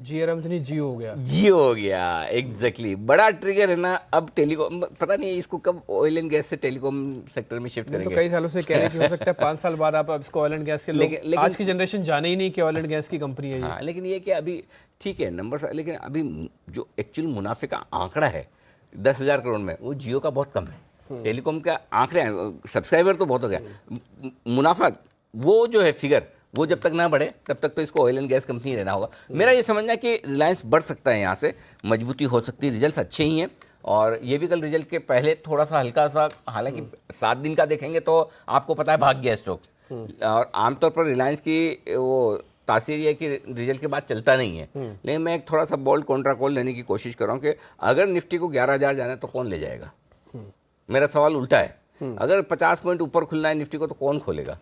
जीआरएम्स नहीं जियो हो गया, जियो हो गया। एग्जैक्टली, बड़ा ट्रिगर है ना। अब टेलीकॉम, पता नहीं इसको कब ऑयल एंड गैस से टेलीकॉम सेक्टर में शिफ्ट करेंगे। तो कई सालों से कह रहे हैं कि हो सकता है 5 साल बाद आप अब इसको ऑयल एंड गैस के लोग, आज की जनरेशन जाने ही नहीं कि ऑयल एंड गैस की कंपनी है ये। हाँ, लेकिन ये कि अभी ठीक है नंबर, लेकिन अभी जो एक्चुअल मुनाफे का आंकड़ा है 10,000 करोड़ में, वो जियो का बहुत कम है। टेलीकॉम का आंकड़े हैं, सब्सक्राइबर तो बहुत हो गया, मुनाफा वो जो है फिगर, वो जब तक ना बढ़े तब तक तो इसको ऑयल एंड गैस कंपनी रहना होगा। मेरा ये समझना है कि रिलायंस बढ़ सकता है, यहाँ से मजबूती हो सकती है, रिजल्ट्स अच्छे ही हैं। और ये भी कल रिजल्ट के पहले थोड़ा सा हल्का सा, हालांकि 7 दिन का देखेंगे तो आपको पता है भाग गया स्टॉक। और आमतौर पर रिलायंस की वो तासीर ये है कि रिजल्ट के बाद चलता नहीं है। लेकिन मैं एक थोड़ा सा बोल्ड कॉन्ट्रा कॉल लेने की कोशिश कर रहा हूँ कि अगर निफ्टी को 11,000 जाना है तो कौन ले जाएगा। मेरा सवाल उल्टा है, अगर 50 पॉइंट ऊपर खुलना है निफ्टी को तो कौन खोलेगा।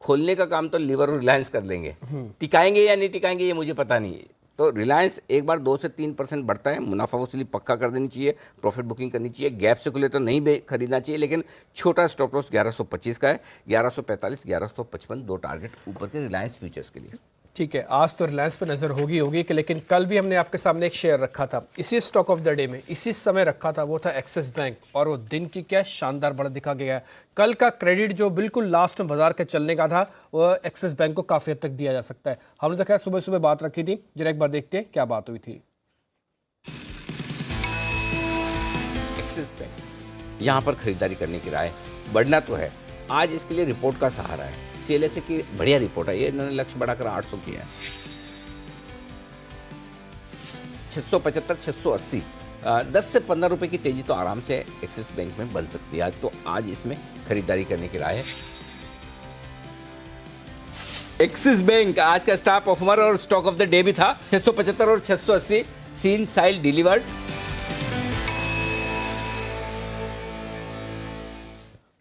खोलने का काम तो लीवर और रिलायंस कर लेंगे, टिकाएंगे या नहीं टिकाएंगे ये मुझे पता नहीं। तो रिलायंस एक बार 2 से 3% बढ़ता है, मुनाफा वसूली पक्का कर देनी चाहिए, प्रॉफिट बुकिंग करनी चाहिए, गैप से खुले तो नहीं खरीदना चाहिए। लेकिन छोटा स्टॉप लॉस 1125 का है, 1145 1155 दो टारगेट ऊपर के रिलायंस फ्यूचर्स के लिए। ठीक है, आज तो रिलायंस पर नजर होगी कि, लेकिन कल भी हमने आपके सामने एक शेयर रखा था इसी स्टॉक ऑफ द डे में, इसी समय रखा था, वो था एक्सिस बैंक। और वो दिन की क्या शानदार बढ़त दिखा गया है। कल का क्रेडिट जो बिल्कुल लास्ट में बाजार के चलने का था, वो एक्सिस बैंक को काफी हद तक दिया जा सकता है। हमने तो खैर सुबह सुबह बात रखी थी, जरा एक बार देखते हैं क्या बात हुई थी। एक्सिस बैंक यहाँ पर खरीदारी करने की राय बढ़ना तो है, आज इसके लिए रिपोर्ट का सहारा है। सीएलएसए की बढ़िया रिपोर्ट है, ये इन्होंने लक्ष्य बढ़ाकर 800 किया है। 675 680 10 से 15 रुपए की तेजी तो आराम से एक्सिस बैंक में बन सकती है आज। तो आज इसमें खरीदारी करने की राय है। एक्सिस बैंक आज का स्टार परफॉर्मर और स्टॉक ऑफ द डे भी था। 675 और 680 सीन साइल डिलीवर्ड।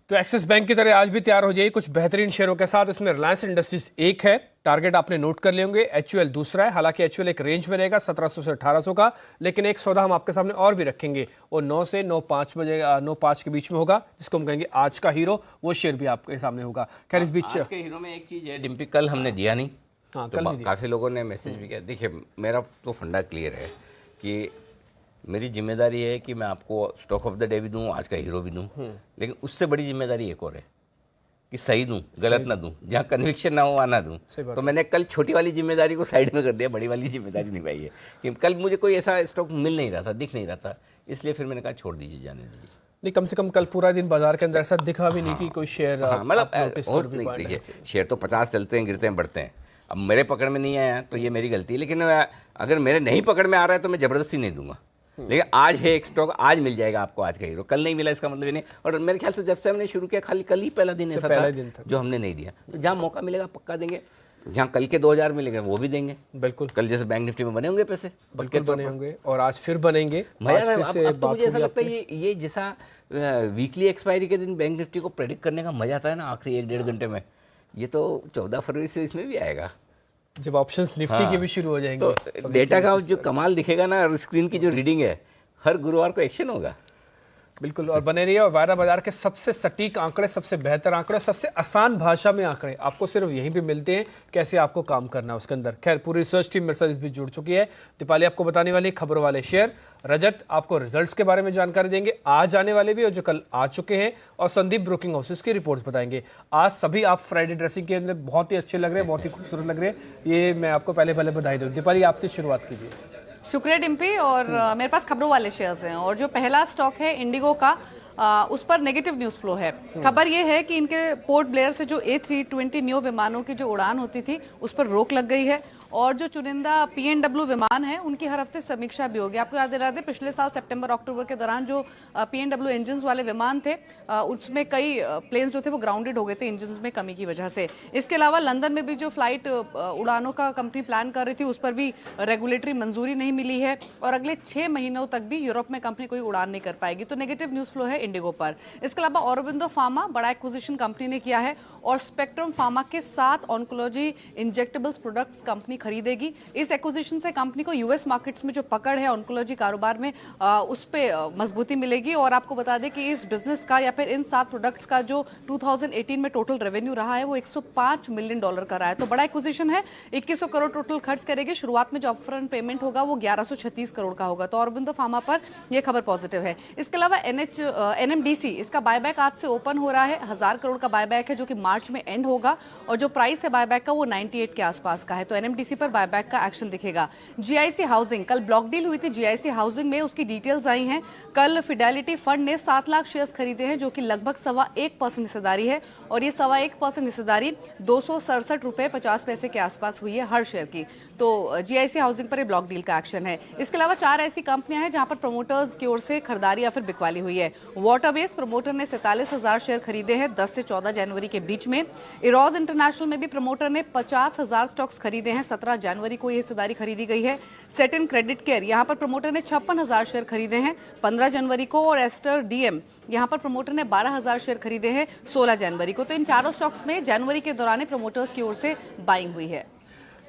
तो एक्सिस बैंक की तरह आज भी तैयार हो जाइए कुछ बेहतरीन शेयरों के साथ। इसमें रिलायंस इंडस्ट्रीज एक है, टारगेट आपने नोट कर लिए होंगे। एचयूएल दूसरा है, हालांकि एचयूएल एक रेंज में रहेगा 1700 से 1800 का, लेकिन एक सौदा हम आपके सामने और भी रखेंगे, वो 9 से 9:05 बजे 9:05 के बीच में होगा, जिसको हम कहेंगे आज का हीरो। वो शेयर भी आपके सामने होगा। खैर इस बीच आज के हीरो में एक चीज है डिम्पी, कल हमने दिया नहीं। हाँ, तो कल काफी लोगों ने मैसेज भी किया। देखिए मेरा तो फंडा क्लियर है कि मेरी जिम्मेदारी है कि मैं आपको स्टॉक ऑफ द डे भी दूं, आज का हीरो भी दूं, लेकिन उससे बड़ी जिम्मेदारी एक और है कि सही दूं, गलत ना दूं, जहां कन्विक्शन ना हो वहां ना दूं। तो मैंने कल छोटी वाली जिम्मेदारी को साइड में कर दिया, बड़ी वाली जिम्मेदारी निभाई है कि कल मुझे कोई ऐसा स्टॉक मिल नहीं रहा था, दिख नहीं रहा था, इसलिए फिर मैंने कहा छोड़ दीजिए, जाने दीजिए। नहीं, कम से कम कल पूरा दिन बाजार के अंदर ऐसा दिखा भी नहीं कि कोई शेयर मतलब देखिए शेयर तो 50 चलते हैं, गिरते हैं, बढ़ते हैं। अब मेरे पकड़ में नहीं आया तो ये मेरी गलती है, लेकिन अगर मेरे नहीं पकड़ में आ रहा है तो मैं ज़बरदस्ती नहीं दूंगा। लेकिन आज है एक स्टॉक, आज मिल जाएगा आपको आज का हीरो, कल नहीं मिला इसका मतलब ये नहीं। और मेरे ख्याल से जब से हमने शुरू किया खाली कल ही पहला दिन ऐसा था जो हमने नहीं दिया। तो जहाँ मौका मिलेगा पक्का देंगे, जहाँ कल के 2000 मिलेंगे वो भी देंगे। बिल्कुल, कल जैसे बैंक निफ्टी में बने होंगे पैसे, बिल्कुल बने होंगे और आज फिर बनेंगे। अब तो मुझे ऐसा लगता है ये जैसा वीकली एक्सपायरी के दिन बैंक निफ्टी को प्रेडिक्ट करने का मजा आता है ना आखिरी 1-1.5 घंटे में, ये तो 14 फरवरी से इसमें भी आएगा, जब ऑप्शंस निफ्टी के भी शुरू हो जाएंगे। तो डेटा का जो कमाल दिखेगा ना, स्क्रीन की जो रीडिंग है, हर गुरुवार को एक्शन होगा। बिल्कुल, और बने रहिए। और वायदा बाजार के सबसे सटीक आंकड़े, सबसे बेहतर आंकड़े, सबसे आसान भाषा में आंकड़े आपको सिर्फ यहीं पे मिलते हैं, कैसे आपको काम करना है उसके अंदर। खैर पूरी रिसर्च टीम मेरे साथ इस बीच जुड़ चुकी है। दीपाली आपको बताने वाली खबरों वाले शेयर, रजत आपको रिजल्ट्स के बारे में जानकारी देंगे, आज आने वाले भी और जो कल आ चुके हैं, और संदीप ब्रोकिंग हाउसेस की रिपोर्ट्स बताएंगे। आज सभी आप फ्राइडे ड्रेसिंग के अंदर बहुत ही अच्छे लग रहे हैं, बहुत ही खूबसूरत लग रहे हैं, ये मैं आपको पहले बधाई दूँ। दीपाली आपसे शुरुआत कीजिए। शुक्रिया डिम्पी। और मेरे पास खबरों वाले शेयर्स हैं, और जो पहला स्टॉक है इंडिगो का, उस पर नेगेटिव न्यूज़ फ्लो है। खबर ये है कि इनके पोर्ट ब्लेयर से जो A320 न्यू विमानों की जो उड़ान होती थी उस पर रोक लग गई है, और जो चुनिंदा PNW विमान है उनकी हर हफ्ते समीक्षा भी होगी। आपको याद दिला दें, पिछले साल सितंबर अक्टूबर के दौरान जो PNW इंजन्स वाले विमान थे उसमें कई प्लेन्स जो थे वो ग्राउंडेड हो गए थे इंजन्स में कमी की वजह से। इसके अलावा लंदन में भी जो फ्लाइट उड़ानों का कंपनी प्लान कर रही थी उस पर भी रेगुलेटरी मंजूरी नहीं मिली है और अगले 6 महीनों तक भी यूरोप में कंपनी कोई उड़ान नहीं कर पाएगी। तो नेगेटिव न्यूज फ्लो है इंडिगो पर। इसके अलावा ऑरोबिंदो फार्मा बड़ा एक्विजिशन कंपनी ने किया है और स्पेक्ट्रम फार्मा के 7 ऑन्कोलॉजी इंजेक्टेबल्स प्रोडक्ट्स कंपनी खरीदेगी। इस एक्विजिशन से कंपनी को यूएस मार्केट्स में जो पकड़ है ऑन्कोलॉजी कारोबार में उस पर मजबूती मिलेगी। और आपको बता दें कि इस बिजनेस का या फिर इन 7 प्रोडक्ट्स का जो 2018 में टोटल रेवेन्यू रहा है वो $105 मिलियन का रहा है। तो बड़ा एक्विजिशन है, 2100 करोड़ टोटल खर्च करेगी। शुरुआत में जो अपफ्रंट पेमेंट होगा वो 1136 करोड़ का होगा। तो ऑरोबिंदो फार्मा पर यह खबर पॉजिटिव है। इसके अलावा NMDC इसका बायबैक आज से ओपन हो रहा है। 1000 करोड़ का बायबैक है जो कि मार्च में एंड होगा और जो प्राइस है बायबैक का वो 98 के आसपास का है। तो NMDC पर बायबैक का एक्शन दिखेगा। GIC हाउसिंग, कल ब्लॉक डील हुई थी GIC हाउसिंग में, उसकी डिटेल्स आई हैं। कल फिडेलिटी फंड ने 7 लाख शेयर्स खरीदे हैं जो कि लगभग 1.25% हिस्सेदारी है और ये 1.25% हिस्सेदारी 267 रुपये 50 पैसे के आसपास हुई है हर शेयर की। तो GIC हाउसिंग पर ये ब्लॉक डील का एक्शन है। इसके अलावा 4 ऐसी कंपनियां हैं जहां पर प्रमोटर्स की ओर से खरीदारी या फिर बिकवाली हुई है। वाटरबेस प्रमोटर ने 47,000 शेयर खरीदे हैं 10 से 14 जनवरी के बीच में। इरोज इंटरनेशनल में भी प्रमोटर ने 50,000 स्टॉक्स खरीदे हैं, 17 जनवरी को ये हिस्सेदारी खरीदी गई है। सेटिन क्रेडिट केयर यहां पर प्रमोटर ने 56,000 शेयर खरीदे हैं 15 जनवरी को और एस्टर DM यहां पर प्रमोटर ने 12,000 शेयर खरीदे हैं 16 जनवरी को। तो इन चारों स्टॉक्स में जनवरी के दौरान प्रमोटर्स की ओर से बाइंग हुई है।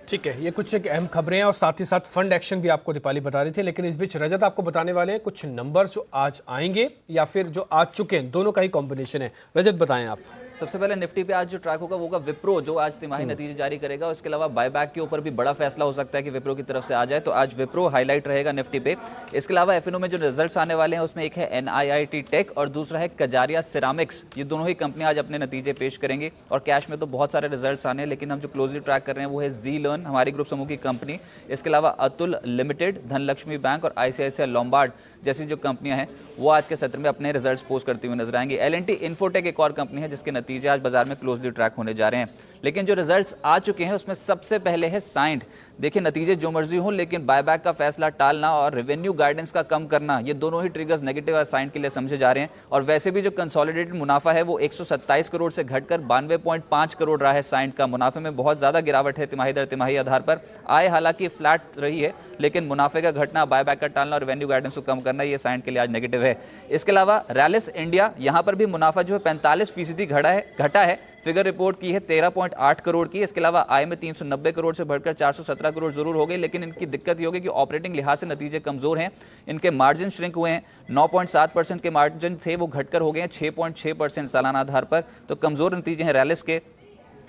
ठीक है, ये कुछ एक अहम खबरें हैं और साथ ही साथ फंड एक्शन भी आपको दीपाली बता रही थी। लेकिन इस बीच रजत आपको बताने वाले हैं कुछ नंबर्स जो आज आएंगे या फिर जो आज चुके हैं, दोनों का ही कॉम्बिनेशन है। रजत बताएं आप। सबसे पहले निफ्टी पे आज जो ट्रैक होगा वो होगा विप्रो, जो आज तिमाही नतीजे जारी करेगा। उसके अलावा बायबैक के ऊपर भी बड़ा फैसला हो सकता है कि विप्रो की तरफ से आ जाए, तो आज विप्रो हाईलाइट रहेगा निफ्टी पे। इसके अलावा एफएनओ में जो रिजल्ट्स आने वाले हैं उसमें एक है NIIT टेक और दूसरा है कजारिया सिरामिक्स। ये दोनों ही कंपनियां आज अपने नतीजे पेश करेंगी और कैश में तो बहुत सारे रिजल्ट्स आने हैं, लेकिन हम जो क्लोजली ट्रैक कर रहे हैं वो है Zlearn, हमारी ग्रुप समूह की कंपनी। इसके अलावा अतुल लिमिटेड, धनलक्ष्मी बैंक और ICICI लोम्बार्ड जैसी जो कंपनियां हैं वो आज के सत्र में अपने रिजल्ट्स पोस्ट करती हुई नजर आएंगी। L&T इन्फोटेक एक और कंपनी है जिसके नतीजे आज बाजार में क्लोजली ट्रैक होने जा रहे हैं। लेकिन जो रिजल्ट्स आ चुके हैं उसमें सबसे पहले है साइंट। देखिए, नतीजे जो मर्जी हों लेकिन बायबैक का फैसला टालना और रेवेन्यू गाइडेंस का कम करना, ये दोनों ही ट्रिगर्स नेगेटिव साइंट के लिए समझे जा रहे हैं। और वैसे भी जो कंसोलिडेटेड मुनाफा है वो 127 करोड़ से घटकर 92.5 करोड़ रहा है। साइंट का मुनाफे में बहुत ज्यादा गिरावट है तिमाही दर तिमाही आधार पर। आय हालांकि फ्लैट रही है लेकिन मुनाफे का घटना, बायबैक का टालना और रेवेन्यू गाइडेंस को कम करना, ये साइंट के लिए आज नेगेटिव है। इसके अलावा रैलिस इंडिया, यहां पर भी मुनाफा जो है 45% घटा है। फिगर रिपोर्ट की है 13.8 करोड़ की। इसके अलावा आय में 390 करोड़ से बढ़कर 417 करोड़ जरूर हो गई, लेकिन इनकी दिक्कत ये होगी कि ऑपरेटिंग लिहाज से नतीजे कमजोर हैं। इनके मार्जिन श्रिंक हुए हैं, 9.7% के मार्जिन थे वो घटकर हो गए हैं 6.6% सालाना आधार पर। तो कमजोर नतीजे हैं रैलिस के।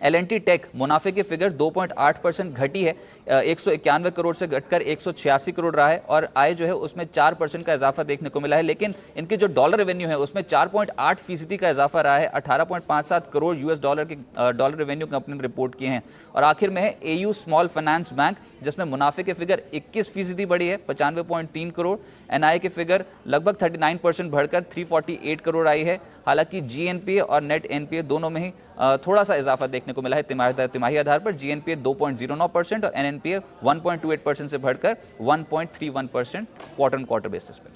L&T टेक मुनाफे की फिगर 2.8% घटी है, 191 करोड़ से घटकर 186 करोड़ रहा है और आय जो है उसमें 4% का इजाफा देखने को मिला है। लेकिन इनकी जो डॉलर रेवेन्यू है उसमें 4.8% का इजाफा रहा है, 18.57 करोड़ US डॉलर के डॉलर रेवेन्यू कंपनी ने रिपोर्ट किए हैं। और आखिर में है AU स्मॉल फाइनेंस बैंक, जिसमें मुनाफे की फिगर 21% बढ़ी है, 95.3 करोड़। NI की फिगर लगभग 39% बढ़कर 348 करोड़ आई है। हालांकि GNPA और नेट NPA दोनों में ही थोड़ा सा इजाफा देखने को मिला है तिमाही आधार पर। GNPA 2.09% और NNPA 1.28% से बढ़कर 1.31% क्वार्टर ऑन क्वार्टर बेसिस पे।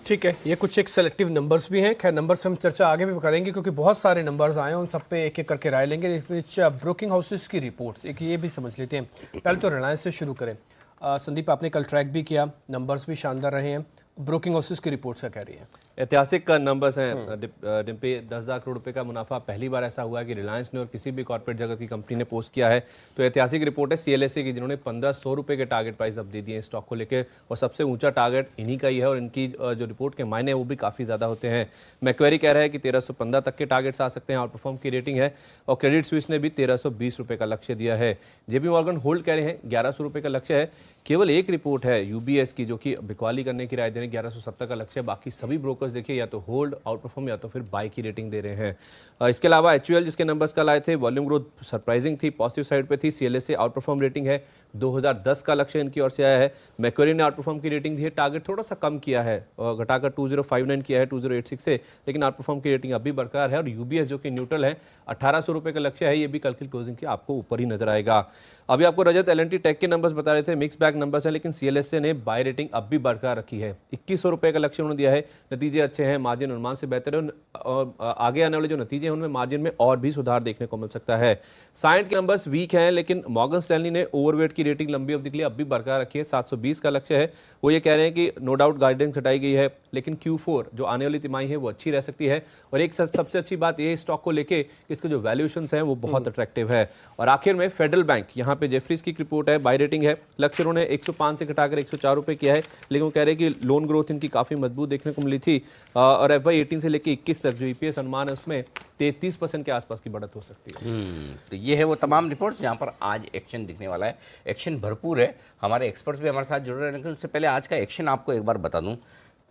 ठीक है, ये कुछ एक सेलेक्टिव नंबर्स भी हैं। खैर, नंबर्स पे हम चर्चा आगे भी करेंगे क्योंकि बहुत सारे नंबर्स आए हैं, उन सब पे एक एक करके राय लेंगे। इस बीच ब्रोकिंग हाउसेस की रिपोर्ट्स एक ये भी समझ लेते हैं। पहले तो रिलायंस से शुरू करें। संदीप, आपने कल ट्रैक भी किया, नंबर्स भी शानदार रहे हैं। ब्रोकिंग हाउसेस की रिपोर्ट्स क्या कह रही है? ऐतिहासिक नंबर्स हैं डिम्पी। 10,000 करोड़ रुपए का मुनाफा पहली बार ऐसा हुआ है कि रिलायंस ने और किसी भी कॉर्पोरेट जगत की कंपनी ने पोस्ट किया है। तो ऐतिहासिक रिपोर्ट है CLSA की, जिन्होंने 1,500 रुपए के टारगेट प्राइस अब दे दिए हैं स्टॉक को लेकर और सबसे ऊंचा टारगेट इन्हीं का ही है और इनकी जो रिपोर्ट के मायने वो भी काफ़ी ज़्यादा होते हैं। मैक्वेरी कह रहा है कि 1315 तक के टारगेट्स आ सकते हैं, आउट परफॉर्म की रेटिंग है। और क्रेडिट स्विस ने भी 1320 रुपये का लक्ष्य दिया है। JP मॉर्गन होल्ड कह रहे हैं 1100 रुपये का लक्ष्य है। केवल एक रिपोर्ट है UBS की जो कि बिकवाली करने की राय दे रहे हैं, 1170 का लक्ष्य है। बाकी सभी ब्रोकर ब्रोकर्स देखिए या तो होल्ड, आउट परफॉर्म या तो फिर बाय की रेटिंग दे रहे हैं। इसके अलावा HUL जिसके नंबर्स कल आए थे, वॉल्यूम ग्रोथ सरप्राइजिंग थी, पॉजिटिव साइड पे थी। CLSA आउट परफॉर्म रेटिंग है, 2010 का लक्ष्य इनकी ओर से आया है। मैक्वेरी ने आउट परफॉर्म की रेटिंग दी है, टारगेट थोड़ा सा कम किया है और घटाकर 2059 किया है 2086 से, लेकिन आउट परफॉर्म की रेटिंग अभी बरकरार है। और UBS जो कि न्यूट्रल है, 1800 रुपये का लक्ष्य है, ये भी कल की क्लोजिंग के आपको ऊपर ही नजर आएगा। अभी आपको रजत L&T टेक के नंबर्स बता रहे थे, मिक्स बैग नंबर्स है, लेकिन CLSA ने बाय रेटिंग अब भी बरकरार रखी है। 2100 रुपये का लक्ष्य उन्होंने दिया है, नतीजे अच्छे हैं, मार्जिन अनुमान से बेहतर है और आगे आने वाले जो नतीजे हैं उनमें मार्जिन में और भी सुधार देखने को मिल सकता है। साइंट के नंबर्स वीक हैं, लेकिन मॉर्गन स्टैनली ने ओवरवेट की रेटिंग लंबी अवधि के लिए अब भी बरकरार रखी है, 720 का लक्ष्य है। वो ये कह रहे हैं कि नो डाउट गाइडेंस हटाई गई है, लेकिन Q4 जो आने वाली तिमाही है वो अच्छी रह सकती है। और एक सबसे अच्छी बात ये स्टॉक को लेके इसके जो वैल्यूएशंस हैं वो बहुत अट्रैक्टिव है। और आखिर में फेडरल बैंक, यहाँ पे जेफरीज की रिपोर्ट है, बाय रेटिंग है, लक्ष्य उन्होंने 105 से घटाकर 104 रुपये किया है, लेकिन वो कह रहे हैं कि लोन ग्रोथ इनकी काफी मजबूत देखने को मिली थी और FY18 से लेकर 21 तक जो EPS अनुमान है उसमें 33% के आसपास की बढ़त हो सकती है। तो ये है वो तमाम रिपोर्ट्स जहाँ पर आज एक्शन दिखने वाला है। एक्शन भरपूर है, हमारे एक्सपर्ट्स भी हमारे साथ जुड़ रहे हैं, लेकिन उससे पहले आज का एक्शन आपको एक बार बता दूं।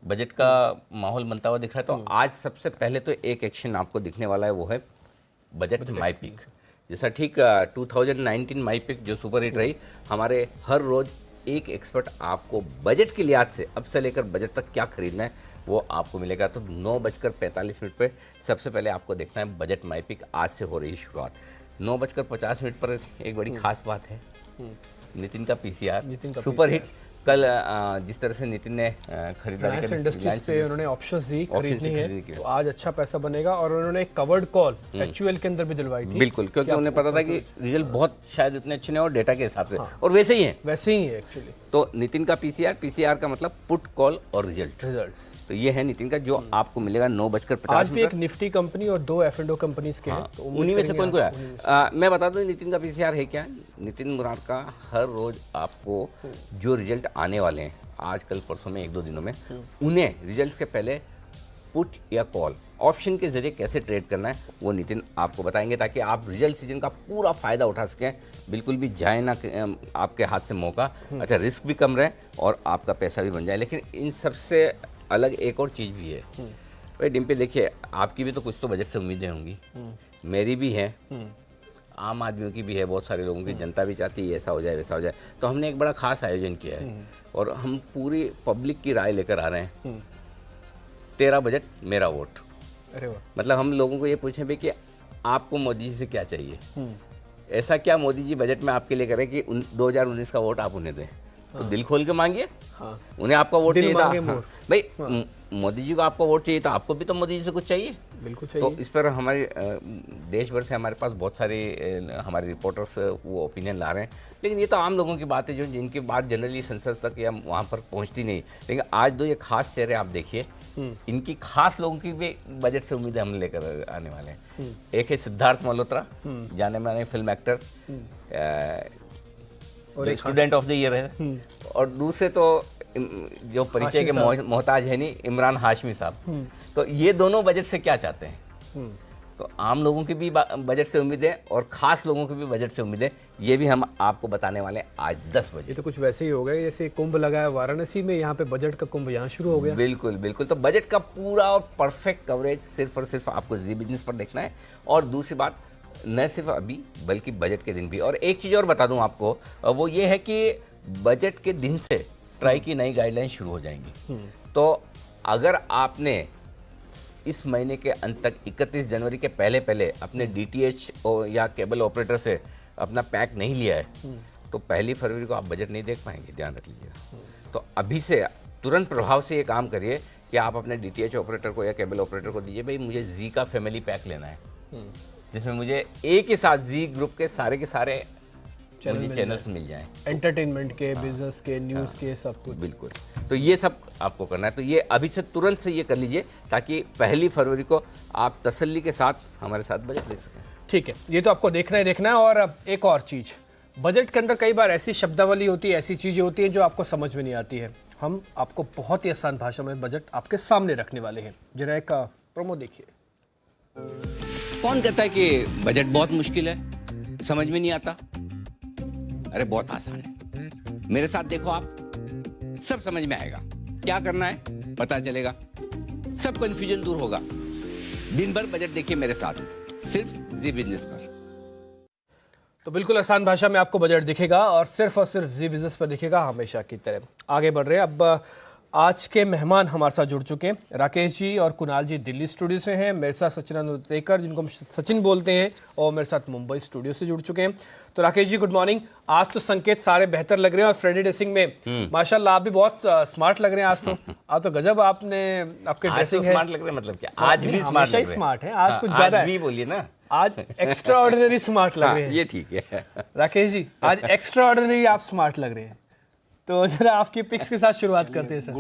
बजट का माहौल बनता हुआ दिख रहा है, तो आज सबसे पहले तो एक एक्शन आपको दिखने वाला है, वो है बजट माई पिक। जैसा ठीक 2019 माई पिक जो सुपर हिट रही, हमारे हर रोज एक एक्सपर्ट आपको बजट के लिहाज से अब से लेकर बजट तक क्या खरीदना है वो आपको मिलेगा। तो 9:45 पे सबसे पहले आपको देखना है बजट माई पिक। आज से हो रही शुरुआत। 9:50 पर एक बड़ी खास बात है, नितिन का PCR सुपर हिट। कल जिस तरह से नितिन ने खरीदारी इंडस्ट्रीज पे उन्होंने ऑप्शंस दी खरीदनी है, तो आज अच्छा पैसा बनेगा। और उन्होंने कवर्ड कॉल HUL के अंदर भी दिलवाई थी, बिल्कुल, क्योंकि उन्हें पता था कि रिजल्ट बहुत शायद इतने अच्छे नहीं और डेटा के हिसाब से, और वैसे ही है एक्चुअली। तो नितिन का PCR का मतलब पुट कॉल और रिजल्ट्स, तो ये है नितिन का जो आपको मिलेगा 9:50। आज भी एक निफ्टी कंपनी और 2 F&O कंपनीज के हैं, तो उन्हीं में से कौन कोई है। मैं बता दूं नितिन का PCR है क्या। नितिन मुराद का हर रोज आपको जो रिजल्ट आने वाले हैं आज कल परसों में 1-2 दिनों में, उन्हें रिजल्ट्स के पहले पुट या कॉल ऑप्शन के जरिए कैसे ट्रेड करना है वो नितिन आपको बताएंगे, ताकि आप रिजल्ट सीजन का पूरा फायदा उठा सकें। बिल्कुल भी जाए ना आपके हाथ से मौका, अच्छा रिस्क भी कम रहे और आपका पैसा भी बन जाए। लेकिन इन सबसे अलग एक और चीज़ भी है भाई डिम्पी, देखिए आपकी भी तो कुछ तो बजट से उम्मीदें होंगी, मेरी भी है, आम आदमियों की भी है, बहुत सारे लोगों की, जनता भी चाहती है ऐसा हो जाए वैसा हो जाए। तो हमने एक बड़ा खास आयोजन किया है और हम पूरी पब्लिक की राय लेकर आ रहे हैं। तेरा बजट मेरा वोट। अरे वाह, मतलब हम लोगों को ये पूछें भी कि आपको मोदी जी से क्या चाहिए, ऐसा क्या मोदी जी बजट में आपके लिए करें कि 2019 का वोट आप उन्हें दें। तो दिल खोल के मांगिए, उन्हें आपका वोट चाहिए था भाई, मोदी जी को आपका वोट चाहिए तो आपको भी तो मोदी जी से कुछ चाहिए, बिल्कुल चाहिए। तो इस पर हमारे देश भर से हमारे पास बहुत सारे हमारे रिपोर्टर्स वो ओपिनियन ला रहे हैं। लेकिन ये तो आम लोगों की बात है जो जिनकी बात जनरली संसद तक या वहाँ पर पहुँचती नहीं। लेकिन आज दो ये खास चेहरे आप देखिए, इनकी खास लोगों की भी बजट से उम्मीदें हम लेकर आने वाले हैं। एक है सिद्धार्थ मल्होत्रा, जाने माने फिल्म एक्टर, और स्टूडेंट ऑफ द ईयर है, और दूसरे तो जो परिचय के मोहताज है नहीं, इमरान हाशमी साहब। तो ये दोनों बजट से क्या चाहते हैं, तो आम लोगों की भी बजट से उम्मीद है और खास लोगों की भी बजट से उम्मीद है, ये भी हम आपको बताने वाले हैं आज 10 बजे। ये तो कुछ वैसे ही हो गया जैसे कुंभ लगा है वाराणसी में, यहाँ पे बजट का कुंभ यहाँ शुरू हो गया। बिल्कुल बिल्कुल, तो बजट का पूरा और परफेक्ट कवरेज सिर्फ और सिर्फ आपको जी बिजनेस पर देखना है। और दूसरी बात, न सिर्फ अभी बल्कि बजट के दिन भी। और एक चीज़ और बता दूं आपको, वो ये है कि बजट के दिन से ट्राई की नई गाइडलाइन शुरू हो जाएंगी। तो अगर आपने इस महीने के अंत तक 31 जनवरी के पहले अपने DTH या केबल ऑपरेटर से अपना पैक नहीं लिया है, तो 1 फरवरी को आप बजट नहीं देख पाएंगे, ध्यान रख लीजिएगा। तो अभी से तुरंत प्रभाव से ये काम करिए कि आप अपने DTH ऑपरेटर को या केबल ऑपरेटर को दीजिए, भाई मुझे जी का फैमिली पैक लेना है, जिसमें मुझे एक ही साथ जी ग्रुप के सारे चैनल्स मिल जाएं, एंटरटेनमेंट के, बिजनेस के, न्यूज़ के, सब कुछ। बिल्कुल, तो ये सब आपको करना है। तो ये अभी से तुरंत से ये कर लीजिए ताकि 1 फरवरी को आप तसल्ली के साथ हमारे साथ बजट देख सकें। ठीक है, ये तो आपको देखना है। और अब एक और चीज़, बजट के अंदर कई बार ऐसी शब्दावली होती है, ऐसी चीज़ें होती हैं जो आपको समझ में नहीं आती है। हम आपको बहुत ही आसान भाषा में बजट आपके सामने रखने वाले हैं। जरा एक प्रोमो देखिए। कौन कहता है कि बजट बहुत मुश्किल है, समझ में नहीं आता? अरे बहुत आसान है, मेरे साथ देखो, आप सब समझ में आएगा। क्या करना है पता चलेगा, सब कंफ्यूजन दूर होगा। दिन भर बजट देखिए मेरे साथ, सिर्फ जी बिजनेस पर। तो बिल्कुल आसान भाषा में आपको बजट दिखेगा और सिर्फ जी बिजनेस पर दिखेगा, हमेशा की तरह। आगे बढ़ रहे हैं, अब आज के मेहमान हमारे साथ जुड़ चुके हैं। राकेश जी और कुणाल जी दिल्ली स्टूडियो से हैं, मेरे साथ सचिन तेकर जिनको हम सचिन बोलते हैं, और मेरे साथ मुंबई स्टूडियो से जुड़ चुके हैं। तो राकेश जी गुड मॉर्निंग। आज तो संकेत सारे बेहतर लग रहे हैं और फ्रेडी ड्रेसिंग में माशाल्लाह आप भी बहुत स्मार्ट लग रहे हैं आज तो गजब आपने आपके ड्रेसिंग है। स्मार्ट लग रहे हैं मतलब क्या? आज भी स्मार्ट लग रहे हैं। स्मार्ट है आज, कुछ ज्यादा आज भी बोलिए ना, आज एक्स्ट्रा ऑर्डिनरी स्मार्ट लग रहे हैं। ये ठीक है राकेश जी, आज एक्स्ट्रा ऑर्डिनरी आप स्मार्ट लग रहे हैं। तो जरा आपकी पिक्स के साथ शुरुआत करते हैं sir.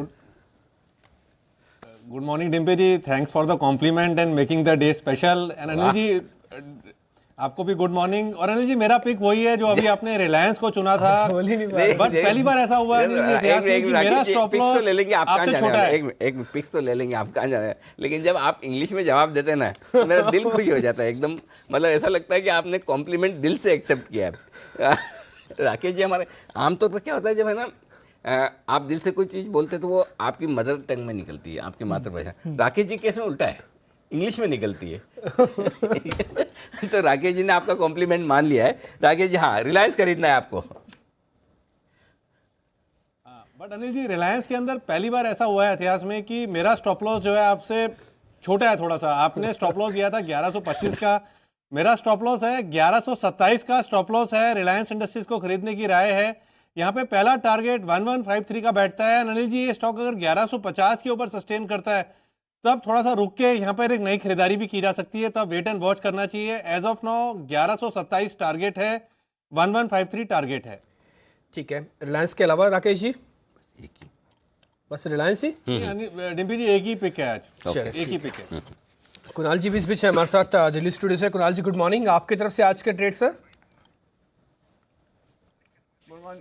Good morning Dimpy ji, thanks for the compliment and making the day special. And Anil ji आपको भी गुड मॉर्निंग। और अनिल जी मेरा पिक वही है जो अभी आपने रिलायंस को चुना था, बट पहली बार ऐसा हुआ है अनिल जी इतिहास में कि मेरा स्टॉप लॉस ले लेंगे, आप आपसे छोटा है। एक पिक्स तो ले लेंगे, आप कहाँ जा रहे हैं। लेकिन जब आप इंग्लिश में जवाब देते हैं ना तो मेरा दिल खुश हो जाता है एकदम, मतलब ऐसा लगता है कि आपने कॉम्प्लीमेंट दिल से एक्सेप्ट किया है। राकेश जी, हमारे आमतौर पर क्या होता है, जब है ना आप दिल से कोई चीज़ बोलते तो वो आपकी मदर टंग में निकलती है, आपकी मातृभाषा। राकेश जी केस में उल्टा है, इंग्लिश में निकलती है। तो राकेश जी ने आपका कॉम्प्लीमेंट मान लिया है। राकेश जी, हाँ, रिलायंस खरीदना है आपको। बट अनिल जी रिलायंस के अंदर पहली बार ऐसा हुआ है इतिहास में कि मेरा स्टॉप लॉस जो है आपसे छोटा है थोड़ा सा। आपने स्टॉप लॉस दिया था 1125 का, मेरा स्टॉप लॉस है 1127 का स्टॉप लॉस है। रिलायंस इंडस्ट्रीज को खरीदने की राय है। यहाँ पे पहला टारगेट 1153 का बैठता है। अनिल जी ये स्टॉक अगर 1150 के ऊपर सस्टेन करता है तो अब थोड़ा सा रुक के यहाँ पर एक नई खरीदारी भी की जा सकती है, तो अब वेट एंड वॉच करना चाहिए। एज ऑफ नाउ 1127 टारगेट है, 1153 टारगेट है। ठीक है, रिलायंस के अलावा राकेश जी एक ही। बस रिलायंस ही? डिम्पी जी एक ही पिक है आज, एक ही पिक है। कुणाल जी भी इस बीच है हमारे साथ दिल्ली स्टूडियो से। कुणाल जी गुड मॉर्निंग, आपकी तरफ से आज के trade sir.